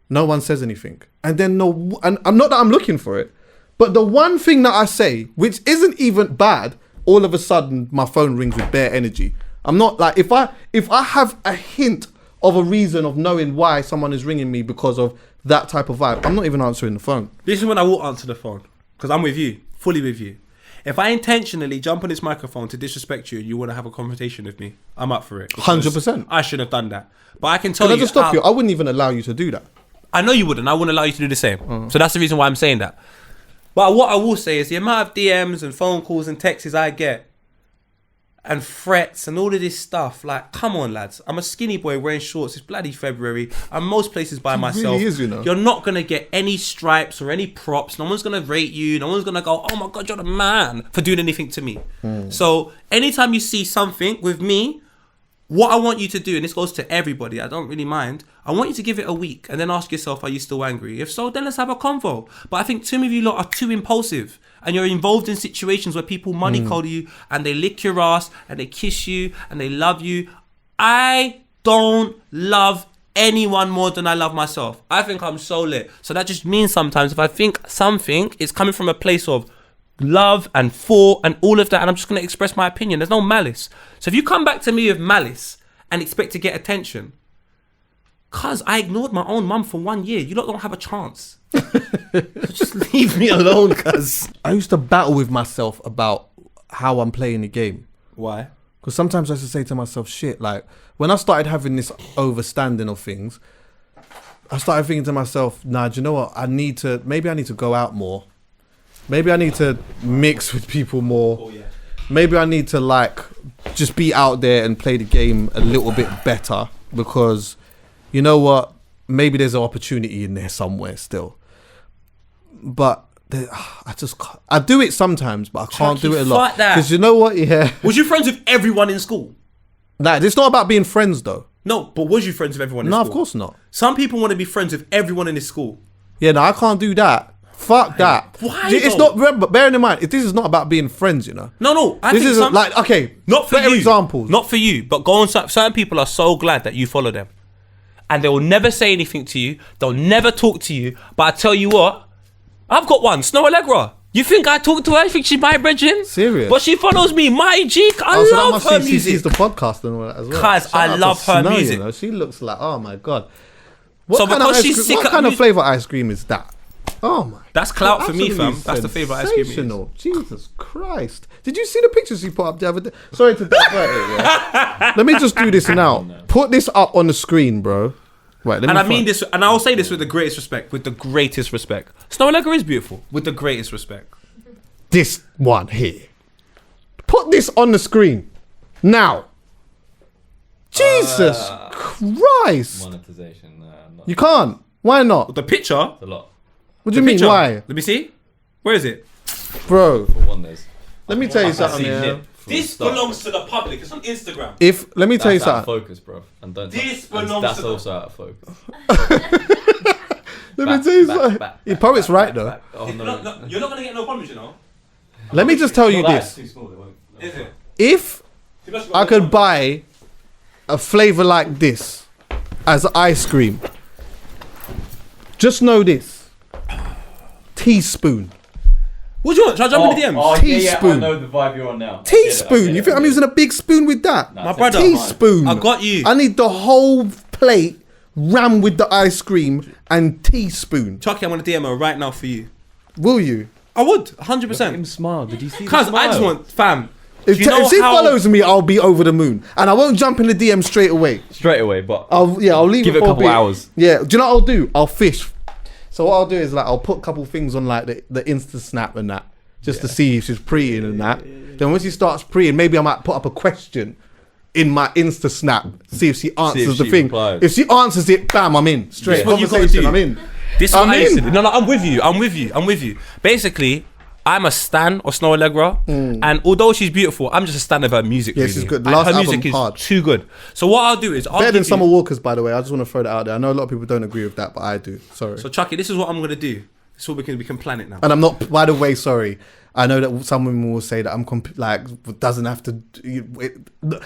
no one says anything. And then and I'm not that I'm looking for it, but the one thing that I say, which isn't even bad, all of a sudden my phone rings with bare energy. I'm not like, if I have a hint of a reason of knowing why someone is ringing me because of that type of vibe, I'm not even answering the phone. This is when I will answer the phone because I'm with you, fully with you. If I intentionally jump on this microphone to disrespect you and you want to have a conversation with me, I'm up for it. 100%. I should have done that. But I can tell you... Can I just stop you? I wouldn't even allow you to do that. I know you wouldn't. I wouldn't allow you to do the same. So that's the reason why I'm saying that. But what I will say is the amount of DMs and phone calls and texts I get and threats and all of this stuff. Like, come on, lads. I'm a skinny boy wearing shorts. It's bloody February. I'm most places by myself. really is, you know. You're not going to get any stripes or any props. No one's going to rate you. No one's going to go, oh my God, you're the man for doing anything to me. So anytime you see something with me, what I want you to do, and this goes to everybody, I don't really mind, I want you to give it a week and then ask yourself, are you still angry? If so, then let's have a convo. But I think too many of you lot are too impulsive and you're involved in situations where people money call you and they lick your ass and they kiss you and they love you. I don't love anyone more than I love myself. I think I'm so lit. So that just means sometimes if I think something is coming from a place of love and thought and all of that, and I'm just going to express my opinion. There's no malice. So if you come back to me with malice and expect to get attention, cuz I ignored my own mum for 1 year, you lot don't have a chance. So just leave me alone, cuz. I used to battle with myself about how I'm playing the game. Why? Because sometimes I used to say to myself, shit, like when I started having this overstanding of things, I started thinking to myself, nah, do you know what? Maybe I need to go out more. Maybe I need to mix with people more. Oh, yeah. Maybe I need to like just be out there and play the game a little bit better, because you know what? Maybe there's an opportunity in there somewhere still. But I do it sometimes, but I can't do it a lot. Because you know what? Yeah. Was you friends with everyone in school? Nah, it's not about being friends though. No, but was you friends with everyone in No, school? of course not. Some people want to be friends with everyone in this school. Yeah, no, I can't do that. Fuck that. Why It's though? not. Remember, bearing in mind, this is not about being friends. You know. No. This is like okay. Not for better you. examples. Not for you, but go on. Certain people are so glad that you follow them, and they will never say anything to you. They'll never talk to you. But I tell you what, I've got one. Snoh Aalegra. You think I talk to her? You think she's my brethren? Serious? But she follows me. My G. I So that love must her mean she sees music. the podcast and all that as well. Guys, Shout I out love to her Snoh, music. You know? She looks like, oh my God. So because she's sick What of kind of music- flavour ice cream is that? Oh my. That's clout for me, Absolutely fam. That's the favourite ice cream. it is. sensational. Jesus Christ. Did you see the pictures he put up the other day? Sorry to divert it, yeah. Let me just do this now. Put this up on the screen, bro. Right, let me And I find- mean this, and I will say this with the greatest respect. With the greatest respect. Snoh Aalegra is beautiful. With the greatest respect. this one here. Put this on the screen. Now. Jesus Christ. Monetization. I'm not. You can't. Why not? The picture. A lot. What do you The mean? picture. Why? Let me see. Where is it? Bro, For one, there's. let me tell you I something, see yeah. nip from the This start. belongs to the public. It's on Instagram. Let me tell you That's out of something. focus, bro. And don't. This and belongs That's to the- also out of focus. Let me tell you something. Your poet's right though. Oh You're no. not gonna get no problems, you know. Let me just tell you this. Too small. They won't. Is it? If I could buy a flavour like this as ice cream, just know this. Teaspoon. What do you want? Shall I jump in the DMs? Oh, yeah, Teaspoon. I know the vibe you're on now. Teaspoon. You think I'm using a big spoon with that? My brother. Teaspoon. I got you. I need the whole plate rammed with the ice cream and teaspoon. Chuckie, I'm gonna DM her right now for you. Will you? I would, Look at him 100%. smile. Did you see? Cause I just want, fam. If, you know if she how- follows me, I'll be over the moon, and I won't jump in the DM straight away. straight away, but I'll leave give it it a for couple bit. hours. Yeah, do you know what I'll do? I'll fish. So what I'll do is like I'll put a couple things on like the Insta Snap and that, just to see if she's preying and that. Then when she starts preying, maybe I might put up a question in my Insta Snap, see if she answers the she thing. replies. If she answers it, bam, I'm in. Straight This is what you gotta conversation, do. I'm in. This is what I'm I used to in. do. No, I'm with you. Basically, I'm a stan of Snoh Aalegra, and although she's beautiful, I'm just a stan of her music. Yeah, really. she's good. Like, Last her album, music is hard. too good. So what I'll do is I'll Better than give Summer you, Walker's, by the way. I just want to throw that out there. I know a lot of people don't agree with that, but I do. Sorry. So Chuckie, this is what I'm gonna do. This is what we can plan it now. And I'm not, by the way, sorry. I know that some women will say that I'm doesn't have to.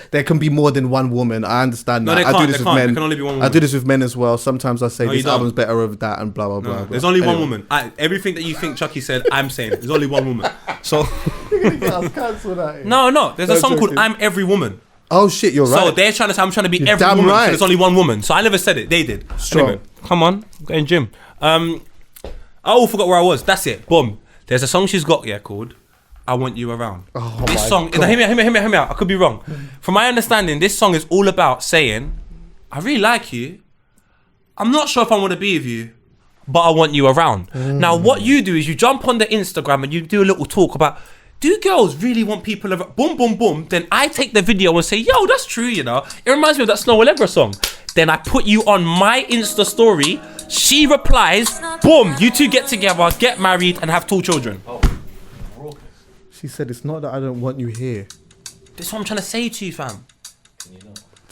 There can be more than one woman. I understand No, that. they I do can't, this they with can't. men. There can only be one I woman. do this with men as well. Sometimes I say No, you this don't. album's better over that and blah blah blah. No, blah. there's only one Anyway. woman. Everything that you think Chuckie said, I'm saying it. There's only one woman. So Cancel that. no. There's a No, song called joking. "I'm Every Woman." Oh shit, you're So right. they're trying to say I'm trying to be You're every damn woman. right. So there's only one woman. So I never said it. They did. Strong. Anyway, come on, go in gym. I forgot where I was. That's it. Boom. There's a song she's got called "I Want You Around." Oh This my song. God. Now, hear me out. I could be wrong. From my understanding, this song is all about saying, "I really like you. I'm not sure if I want to be with you, but I want you around. Now, what you do is you jump on the Instagram and you do a little talk about, do girls really want people around? Boom, boom, boom. Then I take the video and say, yo, that's true, you know. It reminds me of that Snoh Aalegra song. Then I put you on my Insta story. She replies, boom, you two get together, get married, and have 2 children. She said, it's not that I don't want you here. This is what I'm trying to say to you, fam.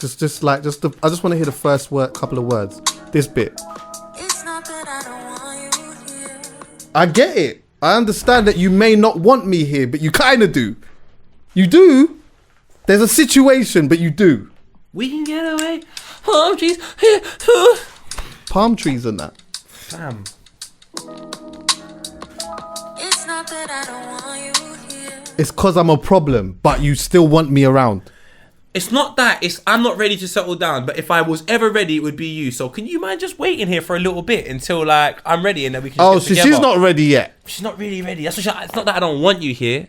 I just want to hear the first couple of words. This bit. It's not that I don't want you here. I get it. I understand that you may not want me here, but you kind of do. You do. There's a situation, but you do. We can get away. Palm trees. Palm trees and that. Fam. It's not that I don't want you here. It's because I'm a problem, but you still want me around. It's not that. It's I'm not ready to settle down. But if I was ever ready, it would be you. So can you mind just waiting here for a little bit until like I'm ready and then we can. Oh, get so together? she's not ready yet. She's not really ready. That's what it's not that I don't want you here.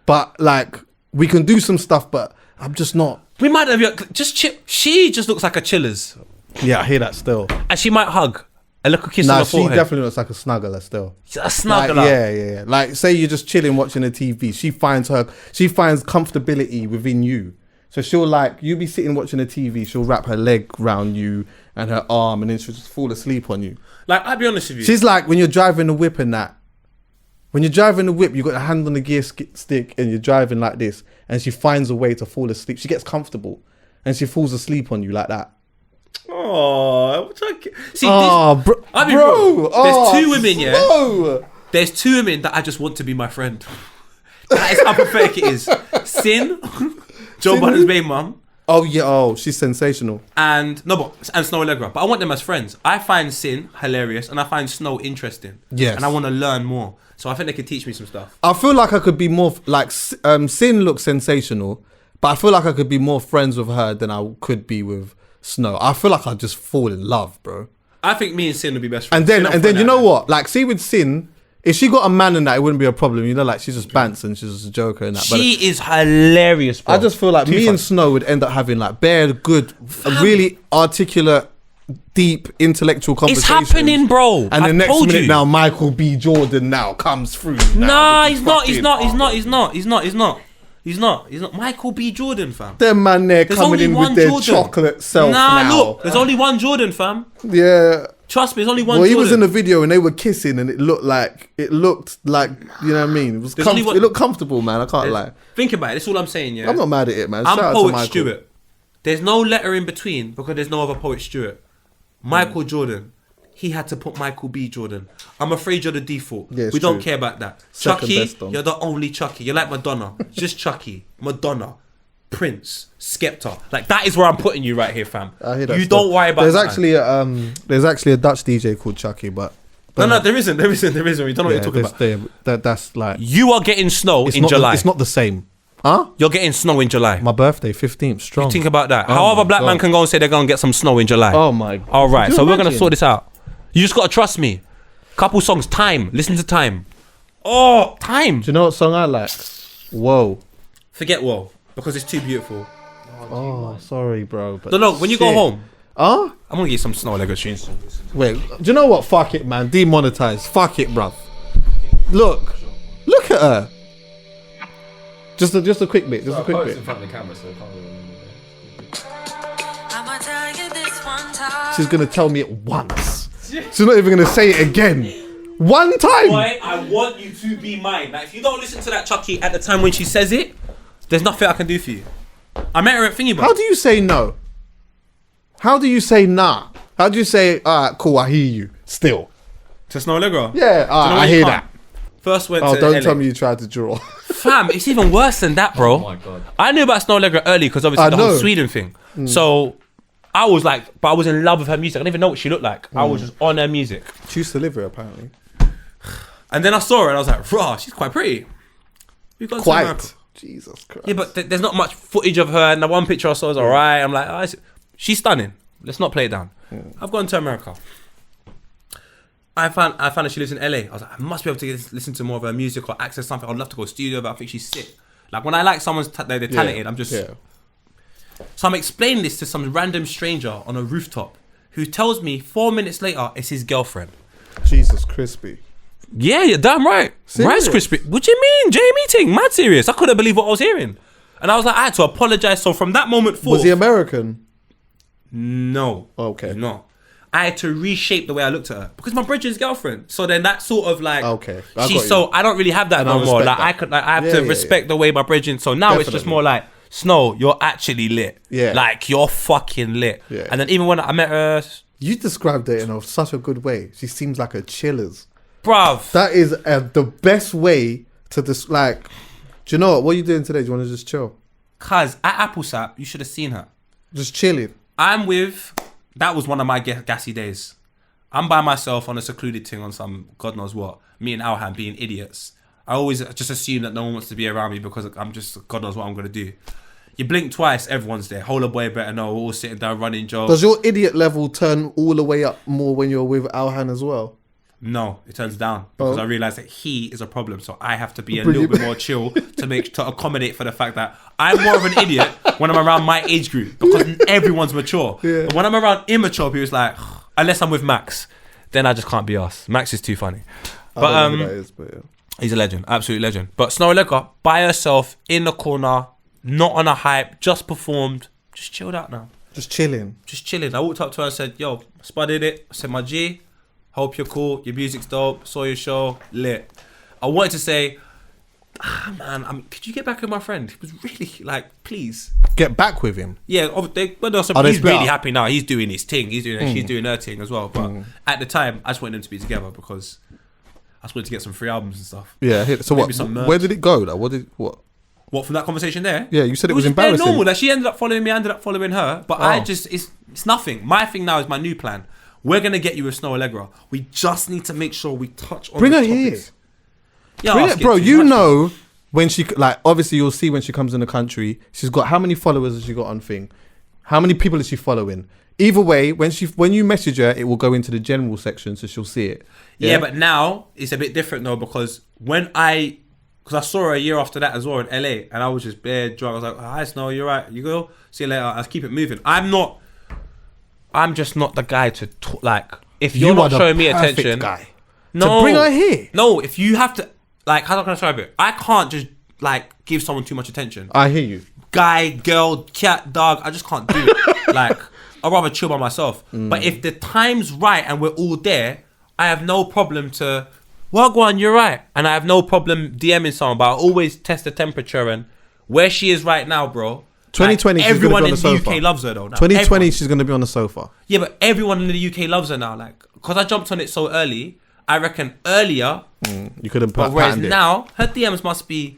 But like, we can do some stuff, but I'm just not. We might have just chill. She just looks like a chillers, Yeah, I hear that still. and she might hug a little kiss on Nah, the she forehead. definitely looks like a snuggler still. She's a Like, snuggler. yeah. Like, say you're just chilling watching a TV. She finds comfortability within you. So she'll you be sitting watching a TV. She'll wrap her leg round you and her arm, and then she'll just fall asleep on you. Like I'll be honest with you. She's like when you're driving the whip and that. When you're driving the whip, you got the hand on the gear stick and you're driving like this, and she finds a way to fall asleep. She gets comfortable, and she falls asleep on you like that. Oh, see, Oh, bro! I mean, bro, there's oh, 2 women, yeah. bro. There's 2 women that I just want to be my friend. That is how pathetic it is. Sin, Joe Sin Budden's who? main mum, Oh yeah! Oh, she's sensational. and Snoh Aalegra. But I want them as friends. I find Sin hilarious, and I find Snoh interesting. Yes. and I want to learn more. So I think they could teach me some stuff. I feel like I could be more Sin looks sensational, but I feel like I could be more friends with her than I could be with Snoh. I feel like I'd just fall in love, bro. I think me and Sin would be best friends. And then Sin will you know find out. what? Like, see with Sin, if she got a man in that, it wouldn't be a problem. You know, like she's just bants and she's just a joker and that. She is hilarious, bro. I just feel like Too me fun. and Snoh would end up having like bare good, really articulate, deep intellectual It's conversations. happening, bro. And the I've next told minute you. now, Michael B. Jordan now comes through. Nah, Now, he's not. Michael B. Jordan, fam. Them man there There's coming only in one with their Jordan. chocolate self Nah, now. look, there's only one Jordan, fam. Yeah. Trust me, there's only one Well, Jordan. he was in the video and they were kissing and it looked like you know what I mean? It was There's only one- it looked comfortable, man. I can't lie. Think about it. That's all I'm saying, yeah. I'm not mad at it, man. I'm Shout out to Poet Michael. Stewart. There's no letter in between because there's no other Poet Stewart. Michael Jordan. He had to put Michael B. Jordan. I'm afraid you're the default. Yeah, it's we don't true. care about that. Second Chuckie, best on. you're the only Chuckie. You're like Madonna. Just Chuckie. Madonna. Prince. Skepta. Like that is where I'm putting you right here, fam. I hear that You stuff. don't worry about There's that. there's actually a Dutch DJ called Chuckie, but No, there isn't. We don't know what you're talking about. That's like You are getting Snoh it's in not July. it's not the same. Huh? You're getting Snoh in July. My birthday, 15th, strong. You think about that. Oh How my other black man God. can go and say they're gonna get some Snoh in July? Oh my God. All right, Could you so we're gonna imagine? sort this out. You just gotta trust me. Couple songs, Time. Listen to Time. Oh, Time. Do you know what song I like? Whoa. Forget Whoa, because it's too beautiful. Oh, sorry, bro. But No, when you go shit. home, Huh? I'm gonna get some Snoh Aalegra tunes. Wait, do you know what? Fuck it, man. Demonetized. Fuck it, bruv. Look at her. Just a quick bit. Just a quick bit. in front of the camera, so I can't really remember. I'ma tell you this one time. She's gonna tell me it once. She's not even gonna say it again. One time. Boy, I want you to be mine. Like, if you don't listen to that Chuckie at the time when she says it, there's nothing I can do for you. I met her at Thingy, How do you say no? How do you say nah? How do you say, alright, cool, I hear you. Still. to Snoh Aalegra. Yeah, alright, I hear that. First went Oh, to don't LA. tell me you tried to draw. Fam, it's even worse than that, bro. Oh my God. I knew about Snoh Aalegra early because obviously I the whole know. Sweden thing. So I was like, but I was in love with her music. I didn't even know what she looked like. I was just on her music. She used to live here, apparently. And then I saw her and I was like, rah, she's quite pretty. We've gone to America. Quite. Jesus Christ. Yeah, but there's not much footage of her. And the one picture I saw was alright. I'm like, she's stunning. Let's not play it down. I've gone to America. I found that she lives in LA. I was like, I must be able to listen to more of her music or access something. I'd love to go studio, but I think she's sick. Like when I like someone's they're talented, I'm just. Yeah. So I'm explaining this to some random stranger on a rooftop who tells me 4 minutes later it's his girlfriend. Jesus crispy. Yeah, you're damn right. Serious? Rice Krispie. What do you mean? Jamie Ting, mad serious. I couldn't believe what I was hearing. And I was like, I had to apologize. So from that moment forth. Was he American? No. Okay. No. I had to reshape the way I looked at her because my brethren's girlfriend. So then that sort of like, Okay, I she's got so you. I don't really have that And I no more. respect Like that. I have Yeah, to yeah, respect the way my brethren. So now it's just Definitely. more like, Snoh, you're actually lit. Yeah. Like you're fucking lit. Yeah. And then even when I met her, You described it in such a good way. She seems like a chillers. bruv. That is the best way to like. Do you know what? What are you doing today? Do you want to just chill? Cause at Applesap, you should have seen her. Just chilling. That was one of my gassy days. I'm by myself on a secluded thing on some God knows what. Me and Alhan being idiots. I always just assume that no one wants to be around me because I'm just God knows what I'm gonna do. You blink twice, everyone's there. Whole of boy better know. We're all sitting down running jokes. Does your idiot level turn all the way up more when you're with Alhan as well? No, it turns down because Oh. I realise that he is a problem. So I have to be a Brilliant. little bit more chill to accommodate for the fact that I'm more of an idiot when I'm around my age group because everyone's mature. Yeah. But when I'm around immature people, it's like, unless I'm with Max, then I just can't be asked. Max is too funny. I But don't know who that is, but yeah. he's a legend, absolute legend. But Snoh Aalegra, by herself, in the corner, not on a hype, just performed, just chilled out now. Just chilling. Just chilling. I walked up to her and said, yo, spudded it. I said, my G, hope you're cool. Your music's dope. Saw your show. Lit. I wanted to say, man, could you get back with my friend? He was really like, please. Get back with him. Yeah, Are they he's split really up? happy now. He's doing his thing. She's doing her thing as well. But at the time, I just wanted them to be together because I just wanted to get some free albums and stuff. Yeah. So Maybe what? some merch. Where did it go? Like, what? What, from that conversation there? Yeah, you said it was just bare embarrassing. normal. Like she ended up following me, I ended up following her. But I Oh. just, it's nothing. My thing now is my new plan. We're going to get you with Snoh Aalegra. We just need to make sure we touch on Bring the her here. topics. Yeah, Bring I'll it, skip bro. too You much. know when she like. Obviously, you'll see when she comes in the country. She's got how many followers has she got on thing? How many people is she following? Either way, when you message her, it will go into the general section, so she'll see it. Yeah, but now it's a bit different though because because I saw her a year after that as well in LA and I was just bare drunk. I was like, hi Snoh, you're right. You go. See you later. I'll keep it moving. I'm just not the guy to talk, like, if you're You not are the showing me perfect attention. guy. No. To bring her here. No, if you have to, like, how can I describe it? I can't just, like, give someone too much attention. I hear you. Guy, girl, cat, dog, I just can't do it. Like, I'd rather chill by myself. But if the time's right and we're all there, I have no problem to, Wagwan, you're right. And I have no problem DMing someone, but I always test the temperature and where she is right now, bro. 2020, like, she's gonna everyone be on in the the sofa. UK loves her though. Now. 2020, Everyone. she's gonna be on the sofa. Yeah, but everyone in the UK loves her now. Like, because I jumped on it so early, I reckon earlier, You couldn't but whereas patent it. now, her DMs must be,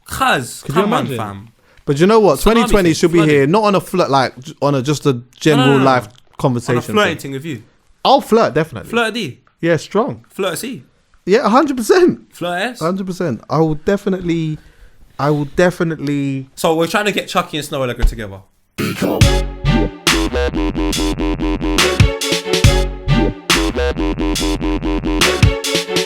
cuz, Could you come on, imagine? fam. But you know what? Tsunami 2020 thing, should be flooding. here, not on a flirt, like on a just a general No. life On a conversation. flirting thing. thing with you. I'll flirt definitely. Flirt D. Yeah, strong. Flirt C. Yeah, 100%. Flirt S. 100%. I will definitely. So we're trying to get Chuckie and Snoh Aalegra together.